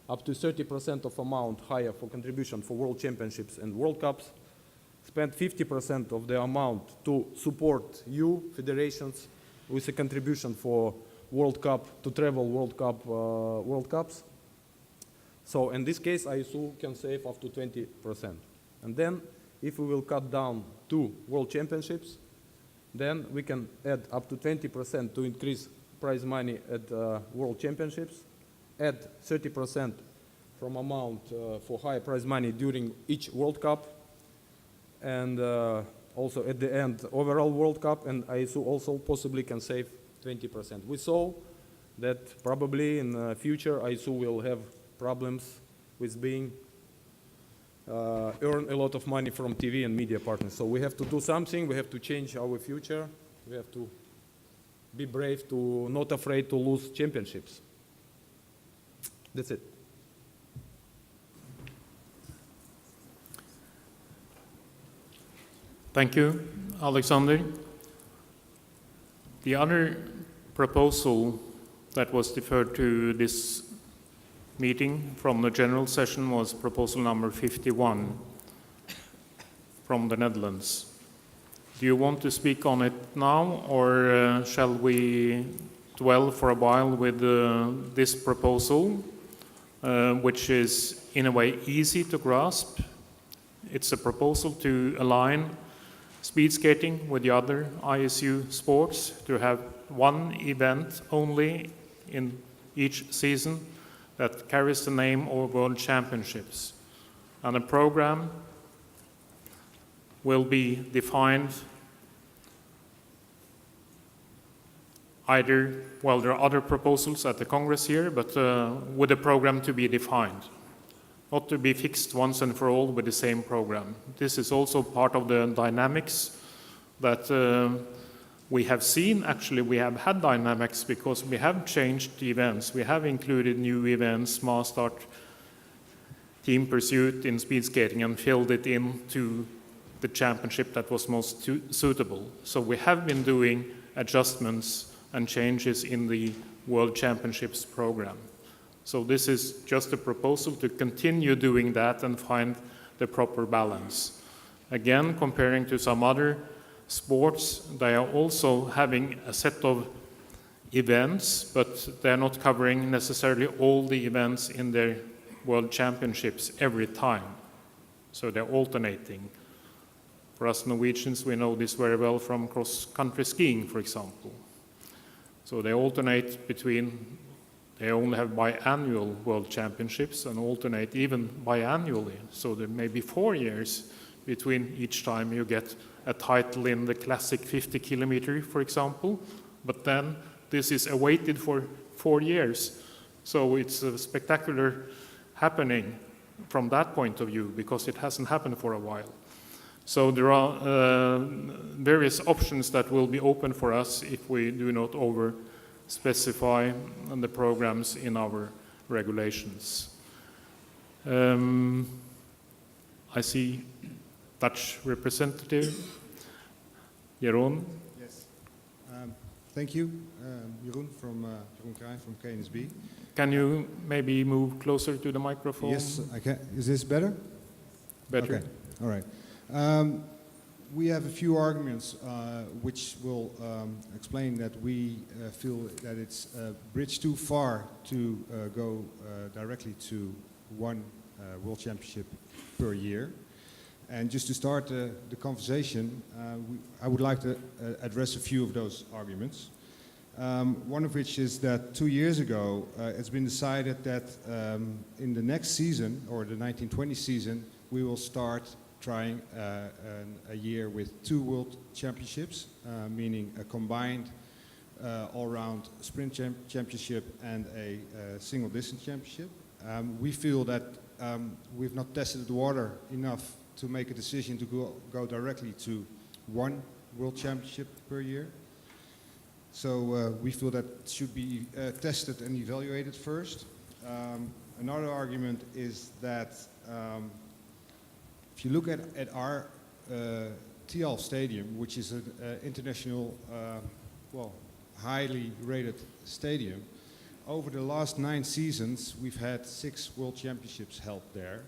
up to 30% of amount higher for contribution for World Championships and World Cups, spend 50% of the amount to support you, federations, with a contribution for World Cup, to travel World Cup, World Cups. So in this case, ISU can save up to 20%. And then, if we will cut down 2 World Championships, then we can add up to 20% to increase prize money at World Championships, add 30% from amount for high prize money during each World Cup, and also at the end overall World Cup, and ISU also possibly can save 20%. We saw that probably in the future ISU will have problems with being earn a lot of money from TV and media partners. So we have to do something, we have to change our future, we have to be brave, to not afraid to lose championships. That's it. Thank you, Alexander. The other proposal that was deferred to this meeting from the general session was proposal number 51 from the Netherlands. Do you want to speak on it now, or shall we dwell for a while with this proposal, which is in a way easy to grasp? It's a proposal to align speed skating with the other ISU sports, to have one event only in each season that carries the name of World Championships. And the program will be defined either, well, there are other proposals at the Congress here, but with a program to be defined, not to be fixed once and for all with the same program. This is also part of the dynamics that we have seen. Actually, we have had dynamics because we have changed the events. We have included new events, mass start, team pursuit in speed skating, and filled it into the championship that was most suitable. So we have been doing adjustments and changes in the World Championships program. So this is just a proposal to continue doing that and find the proper balance. Again, comparing to some other sports, they are also having a set of events, but they're not covering necessarily all the events in their World Championships every time. So they're alternating. For us Norwegians, we know this very well from cross-country skiing, for example. So they alternate between, they only have biannual World Championships and alternate even biannually. So there may be 4 years between each time you get a title in the classic 50 kilometer, for example, but then this is awaited for 4 years. So it's a spectacular happening from that point of view because it hasn't happened for a while. So there are various options that will be open for us if we do not over-specify the programs in our regulations. I see Dutch representative, Jeroen. Yes. Thank you, Jeroen from KNSB. Can you maybe move closer to the microphone? Yes, I can. Is this better? Better. Okay. All right. We have a few arguments which will explain that we feel that it's a bridge too far to go directly to one World Championship per year. And just to start the conversation, I would like to address a few of those arguments. One of which is that 2 years ago, it's been decided that in the next season, or the 1920 season, we will start trying a year with 2 World Championships, meaning a combined all-round sprint championship and a single distance championship. We feel that we've not tested the water enough to make a decision to go directly to 1 World Championship per year. So we feel that should be tested and evaluated first. Another argument is that if you look at our TL Stadium, which is an international, well, highly rated stadium, over the last 9 seasons, we've had 6 World Championships held there.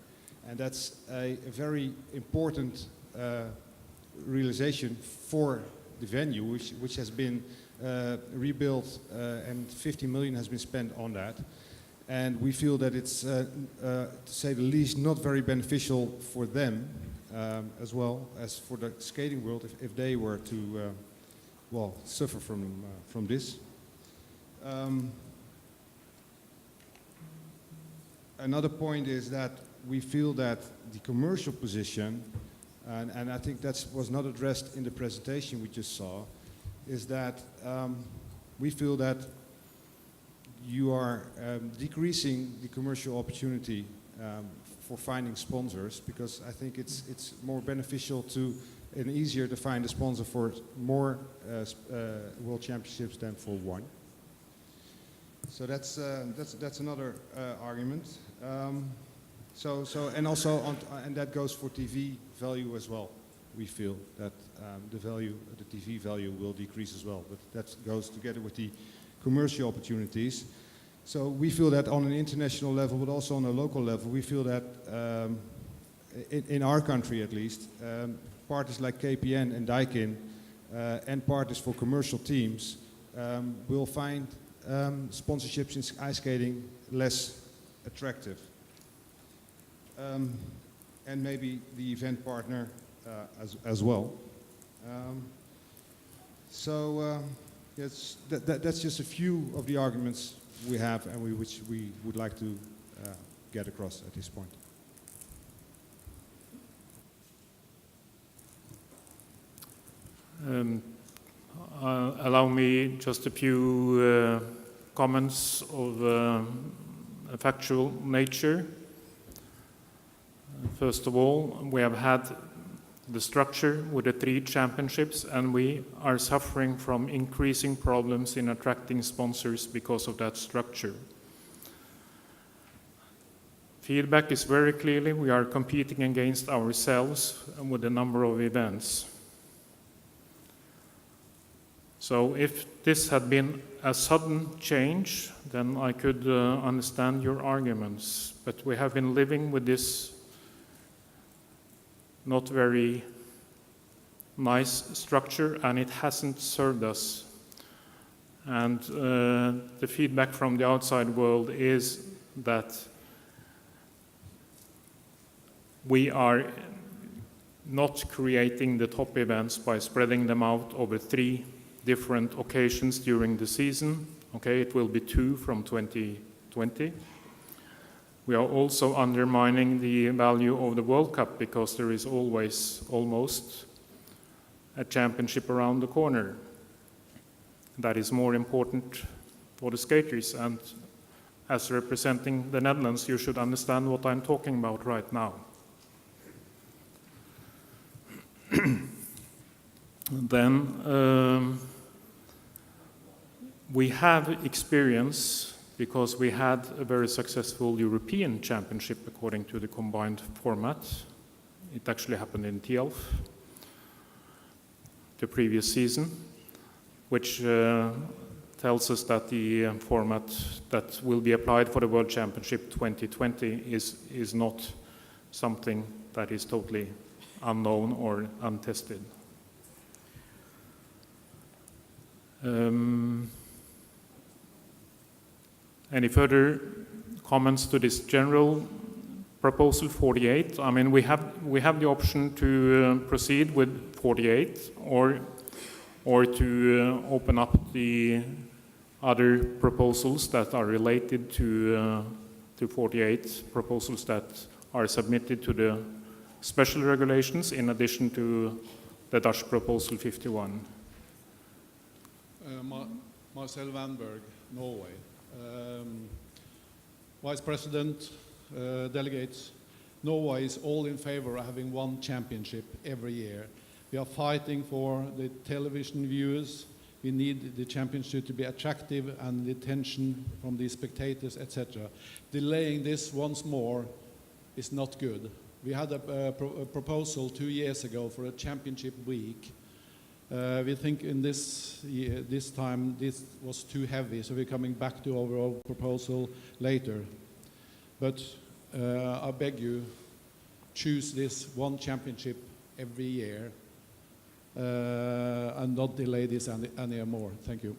And that's a very important realization for the venue, which has been rebuilt and 50 million has been spent on that. And we feel that it's, to say the least, not very beneficial for them as well as for the skating world if they were to, well, suffer from this. Another point is that we feel that the commercial position, and I think that was not addressed in the presentation we just saw, is that we feel that you are decreasing the commercial opportunity for finding sponsors, because I think it's more beneficial to and easier to find a sponsor for more World Championships than for 1. So that's another argument. And also and that goes for TV value as well. We feel that the TV value will decrease as well, but that goes together with the commercial opportunities. So we feel that on an international level, but also on a local level, we feel that in our country at least, parties like KPN and Daikin and parties for commercial teams will find sponsorships in ice skating less attractive. And maybe the event partner as well. Yes, that's just a few of the arguments we have and which we would like to get across at this point. Allow me just a few comments of a factual nature. First of all, we have had the structure with the 3 championships, and we are suffering from increasing problems in attracting sponsors because of that structure. Feedback is very clearly we are competing against ourselves with a number of events. So if this had been a sudden change, then I could understand your arguments. But we have been living with this not very nice structure, and it hasn't served us. And the feedback from the outside world is that we are not creating the top events by spreading them out over 3 different occasions during the season. Okay, it will be 2 from 2020. We are also undermining the value of the World Cup because there is always, almost, a championship around the corner. That is more important for the skaters, and as representing the Netherlands, you should understand what I'm talking about right now. Then we have experience because we had a very successful European Championship according to the combined format. It actually happened in Tielf the previous season, which tells us that the format that will be applied for the World Championship 2020 is not something that is totally unknown or untested. Any further comments to this general proposal 48? I mean, we have the option to proceed with 48 or to open up the other proposals that are related to 48, proposals that are submitted to the special regulations in addition to the Dutch proposal 51. Marcel Vanberg, Norway. Vice President, delegates, Norway is all in favor of having one championship every year. We are fighting for the television viewers. We need the championship to be attractive and the attention from the spectators, etc. Delaying this once more is not good. We had a proposal 2 years ago for a championship week. We think in this time this was too heavy, so we're coming back to our old proposal later. But I beg you, choose this one championship every year and not delay this any more. Thank you.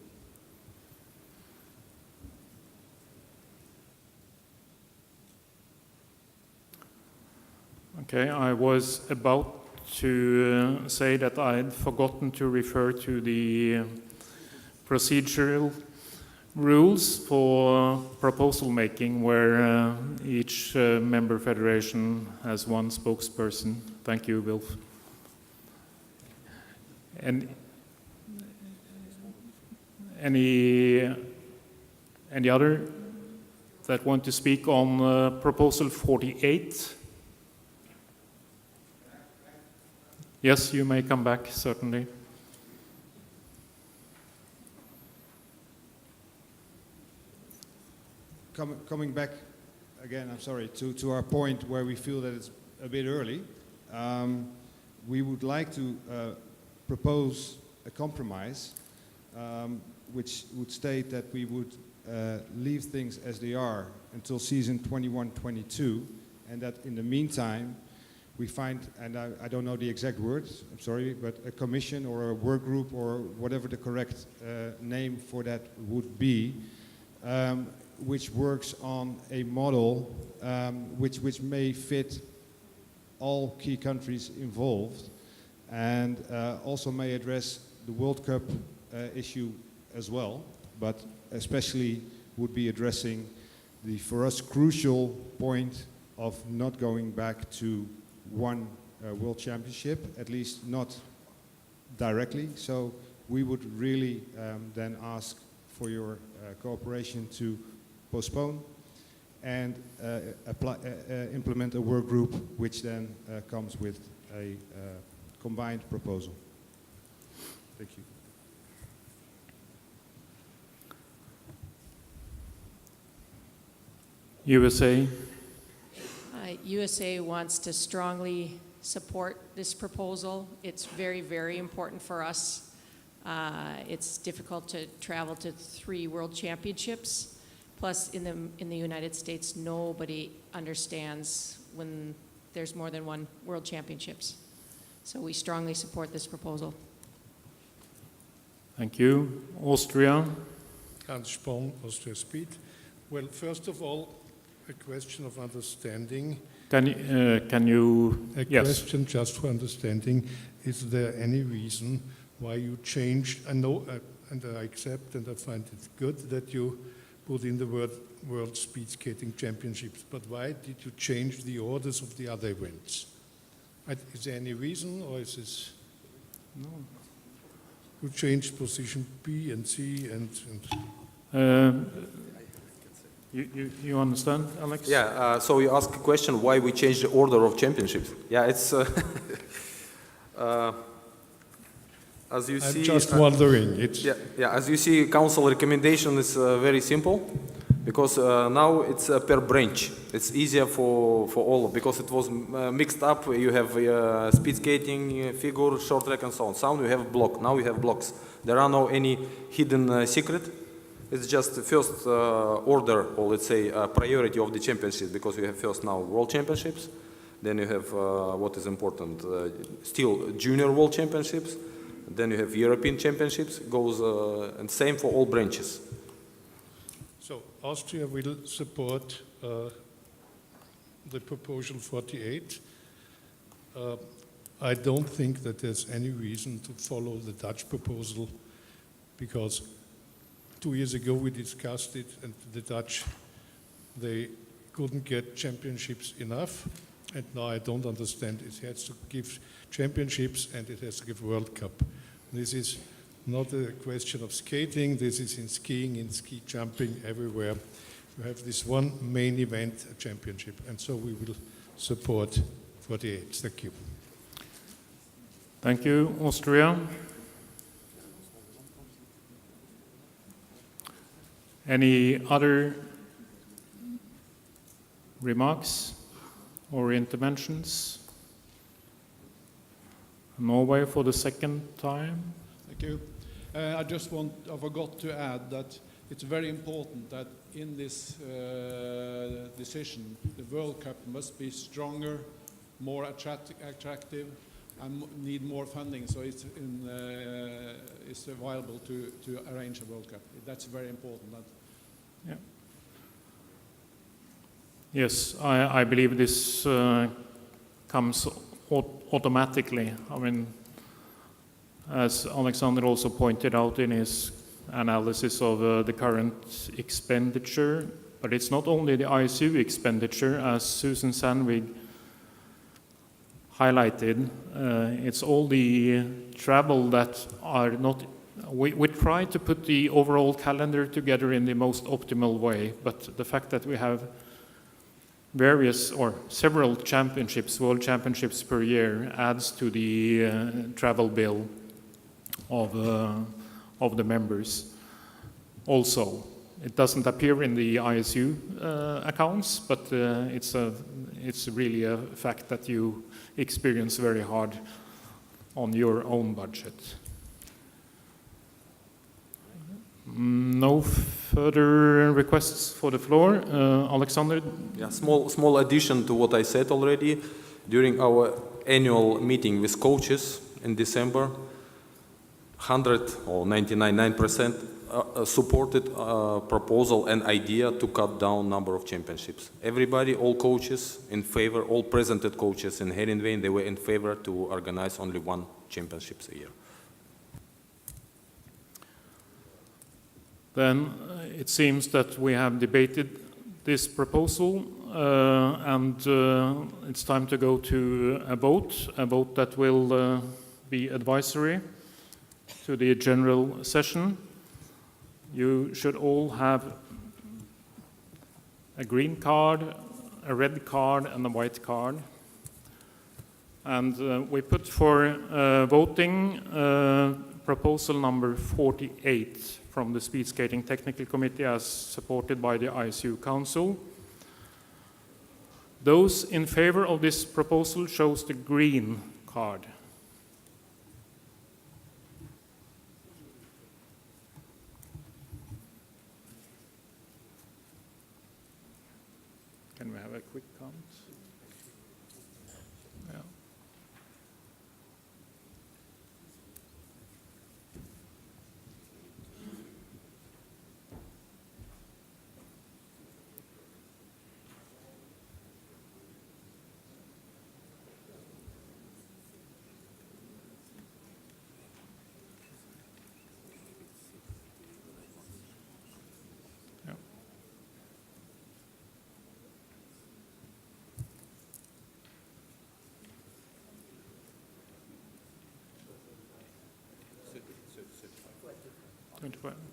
Okay, I was about to say that I had forgotten to refer to the procedural rules for proposal making, where each member federation has one spokesperson. Thank you, Wilf. And any other that want to speak on proposal 48? Yes, you may come back, certainly. Coming back again, I'm sorry, to our point where we feel that it's a bit early, we would like to propose a compromise which would state that we would leave things as they are until season 21-22, and that in the meantime we find, and I don't know the exact words, I'm sorry, but a commission or a work group or whatever the correct name for that would be, which works on a model which may fit all key countries involved, and also may address the World Cup issue as well, but especially would be addressing the, for us, crucial point of not going back to one World Championship, at least not directly. So we would really then ask for your cooperation to postpone and implement a work group which then comes with a combined proposal. Thank you. USA. USA wants to strongly support this proposal. It's very, very important for us. It's difficult to travel to 3 world championships. Plus, in the United States, nobody understands when there's more than 1 world championships. So we strongly support this proposal. Thank you. Austria. Hans Spohn, Austria Speed. Well, first of all, a question of understanding. Can you? A Yes. question just for understanding. Is there any reason why you changed? I know, and I accept, and I find it good that you put in the word World Speed Skating Championships, but why did you change the orders of the other events? Is there any reason, or is this? No. You changed position B and C and You understand, Alex? Yeah, so you ask a question why we changed the order of championships. Yeah, it's as you see. I'm just wondering. Yeah, as you see, council recommendation is very simple, because now it's per branch. It's easier for all, because it was mixed up. You have speed skating, figure, short track, and so on. Some you have block. Now you have blocks. There are no any hidden secret. It's just the first order, or let's say priority of the championships, because you have first now world championships, then you have what is important, still junior world championships, then you have European championships, goes and same for all branches. So Austria will support the proposal 48. I don't think that there's any reason to follow the Dutch proposal, because 2 years ago we discussed it, and the Dutch, they couldn't get championships enough, and now I don't understand. It has to give championships and it has to give World Cup. This is not a question of skating, this is in skiing, in ski jumping, everywhere. You have this one main event, a championship, and so we will support 48. Thank you. Thank you, Austria. Any other remarks or interventions? Norway for the second time. Thank you. I forgot to add that it's very important that in this decision, the World Cup must be stronger, more attractive, and need more funding, so it's viable to arrange a World Cup. That's very important. Yeah. Yes, I believe this comes automatically. I mean, as Alexander also pointed out in his analysis of the current expenditure, but it's not only the ISU expenditure, as Susan Sandvig highlighted, it's all the travel that are not. We try to put the overall calendar together in the most optimal way, but the fact that we have various or several championships, world championships per year, adds to the travel bill of the members. Also, it doesn't appear in the ISU accounts, but it's really a fact that you experience very hard on your own budget. No further requests for the floor. Alexander? Yeah, small addition to what I said already. During our annual meeting with coaches in December, 100 or 99% supported proposal and idea to cut down number of championships. Everybody, all coaches in favor, all presented coaches in Heerenveen, they were in favor to organize only 1 championships a year. Then it seems that we have debated this proposal and it's time to go to a vote that will be advisory to the general session. You should all have a green card, a red card, and a white card. And we put for voting proposal number 48 from the Speed Skating Technical Committee as supported by the ISU Council. Those in favor of this proposal shows the green card. we have a quick count? Yeah.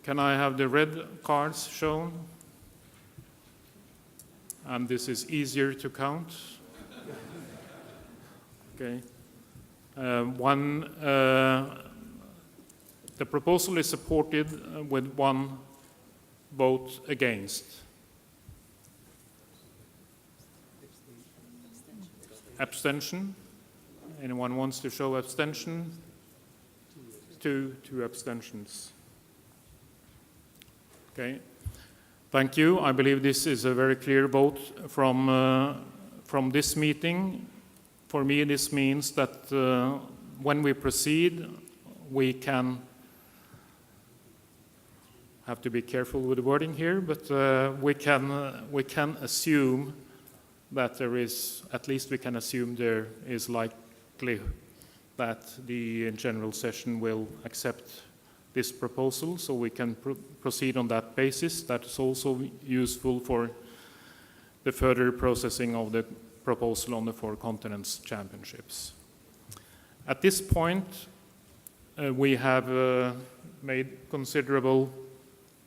Can I have the red cards shown? And this is easier to count. Okay. The proposal is supported with 1 vote against. Abstention. Anyone wants to show abstention? 2 abstentions. Okay, thank you. I believe this is a very clear vote from this meeting. For me, this means that when we proceed, we can have to be careful with the wording here, but we can assume that there is, at least we can assume there is likely that the general session will accept this proposal, so we can proceed on that basis. That is also useful for the further processing of the proposal on the 4 continents championships. At this point, we have made considerable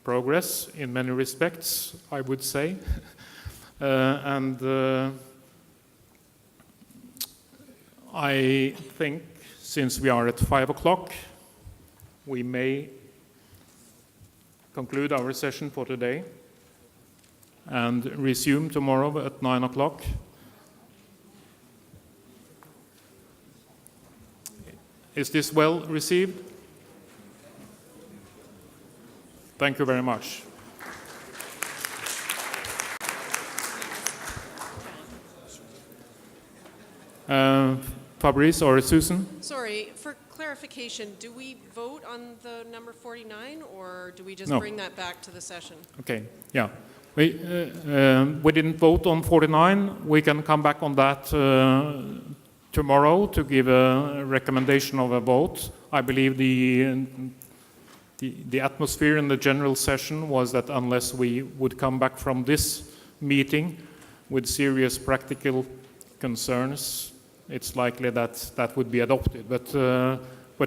progress in many respects, I would say. I think since we are at 5 o'clock, we may conclude our session for today and resume tomorrow at 9 o'clock. Is this well received? Thank you very much. Fabrice or Susan? Sorry, for clarification, do we vote on the number 49, or do we just No. bring that back to the session? Okay, yeah. We didn't vote on 49. We can come back on that tomorrow to give a recommendation of a vote. I believe the atmosphere in the general session was that unless we would come back from this meeting with serious practical concerns, it's likely that that would be adopted. But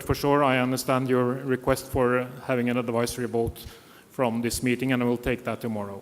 for sure, I understand your request for having an advisory vote from this meeting, and I will take that tomorrow.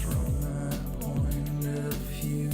From my point of view,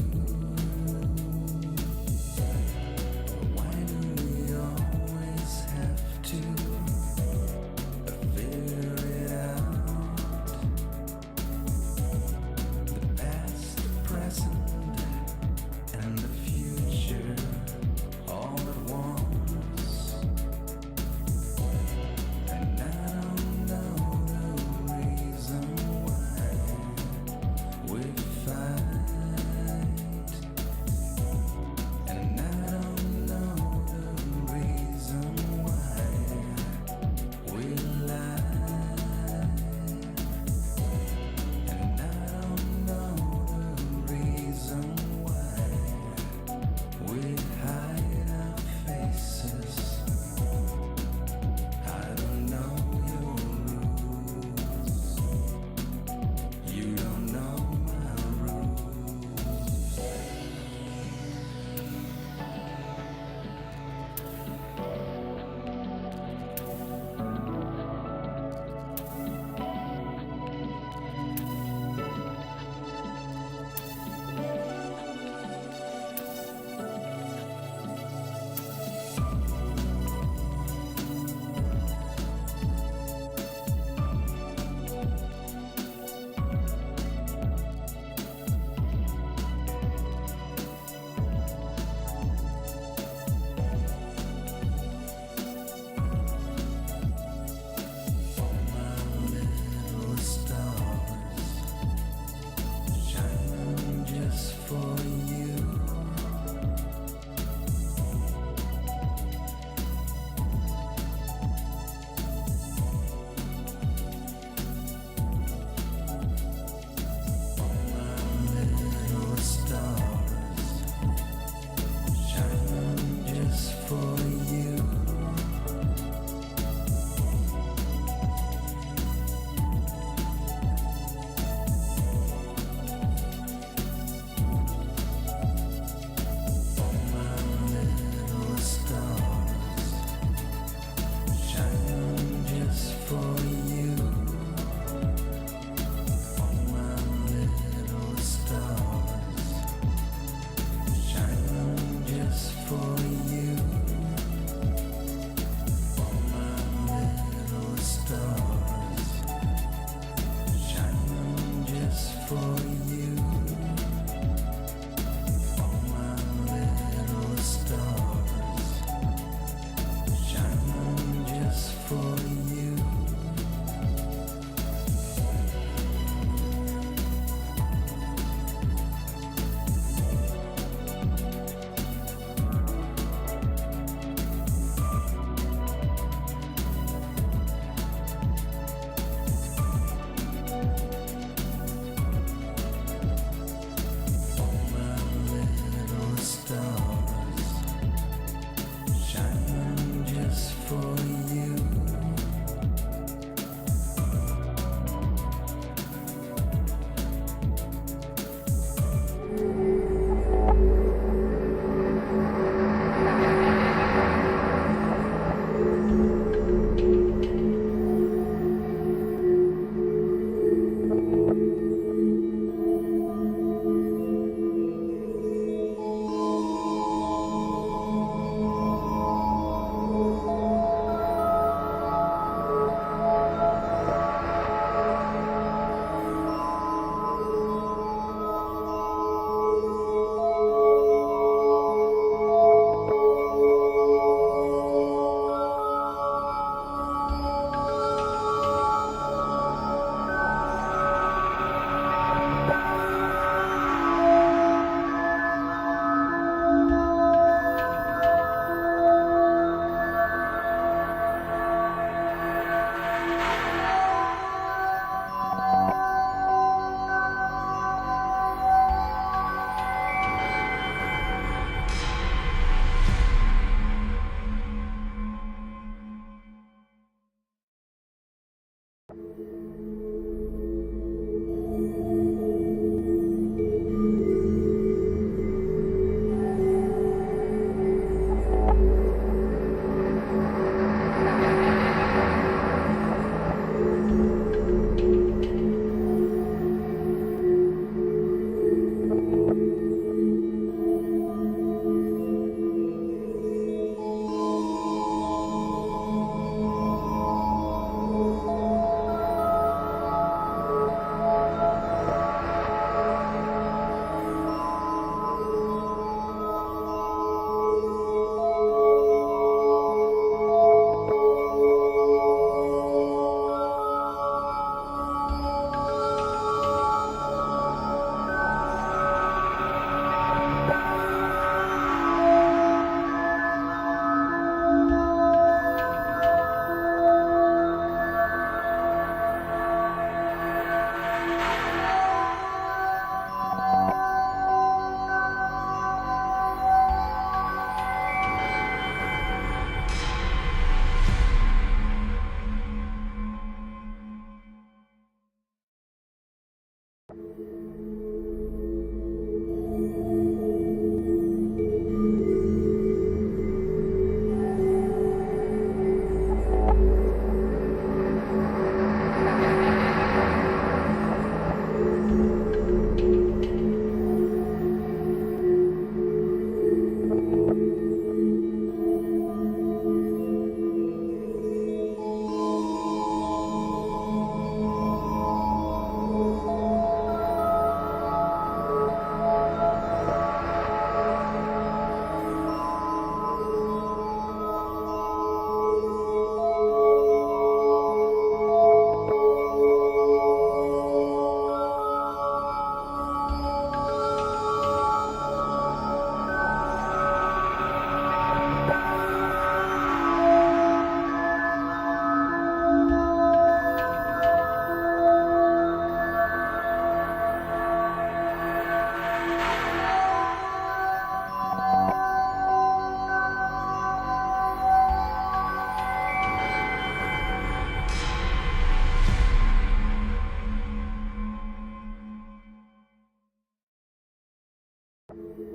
you.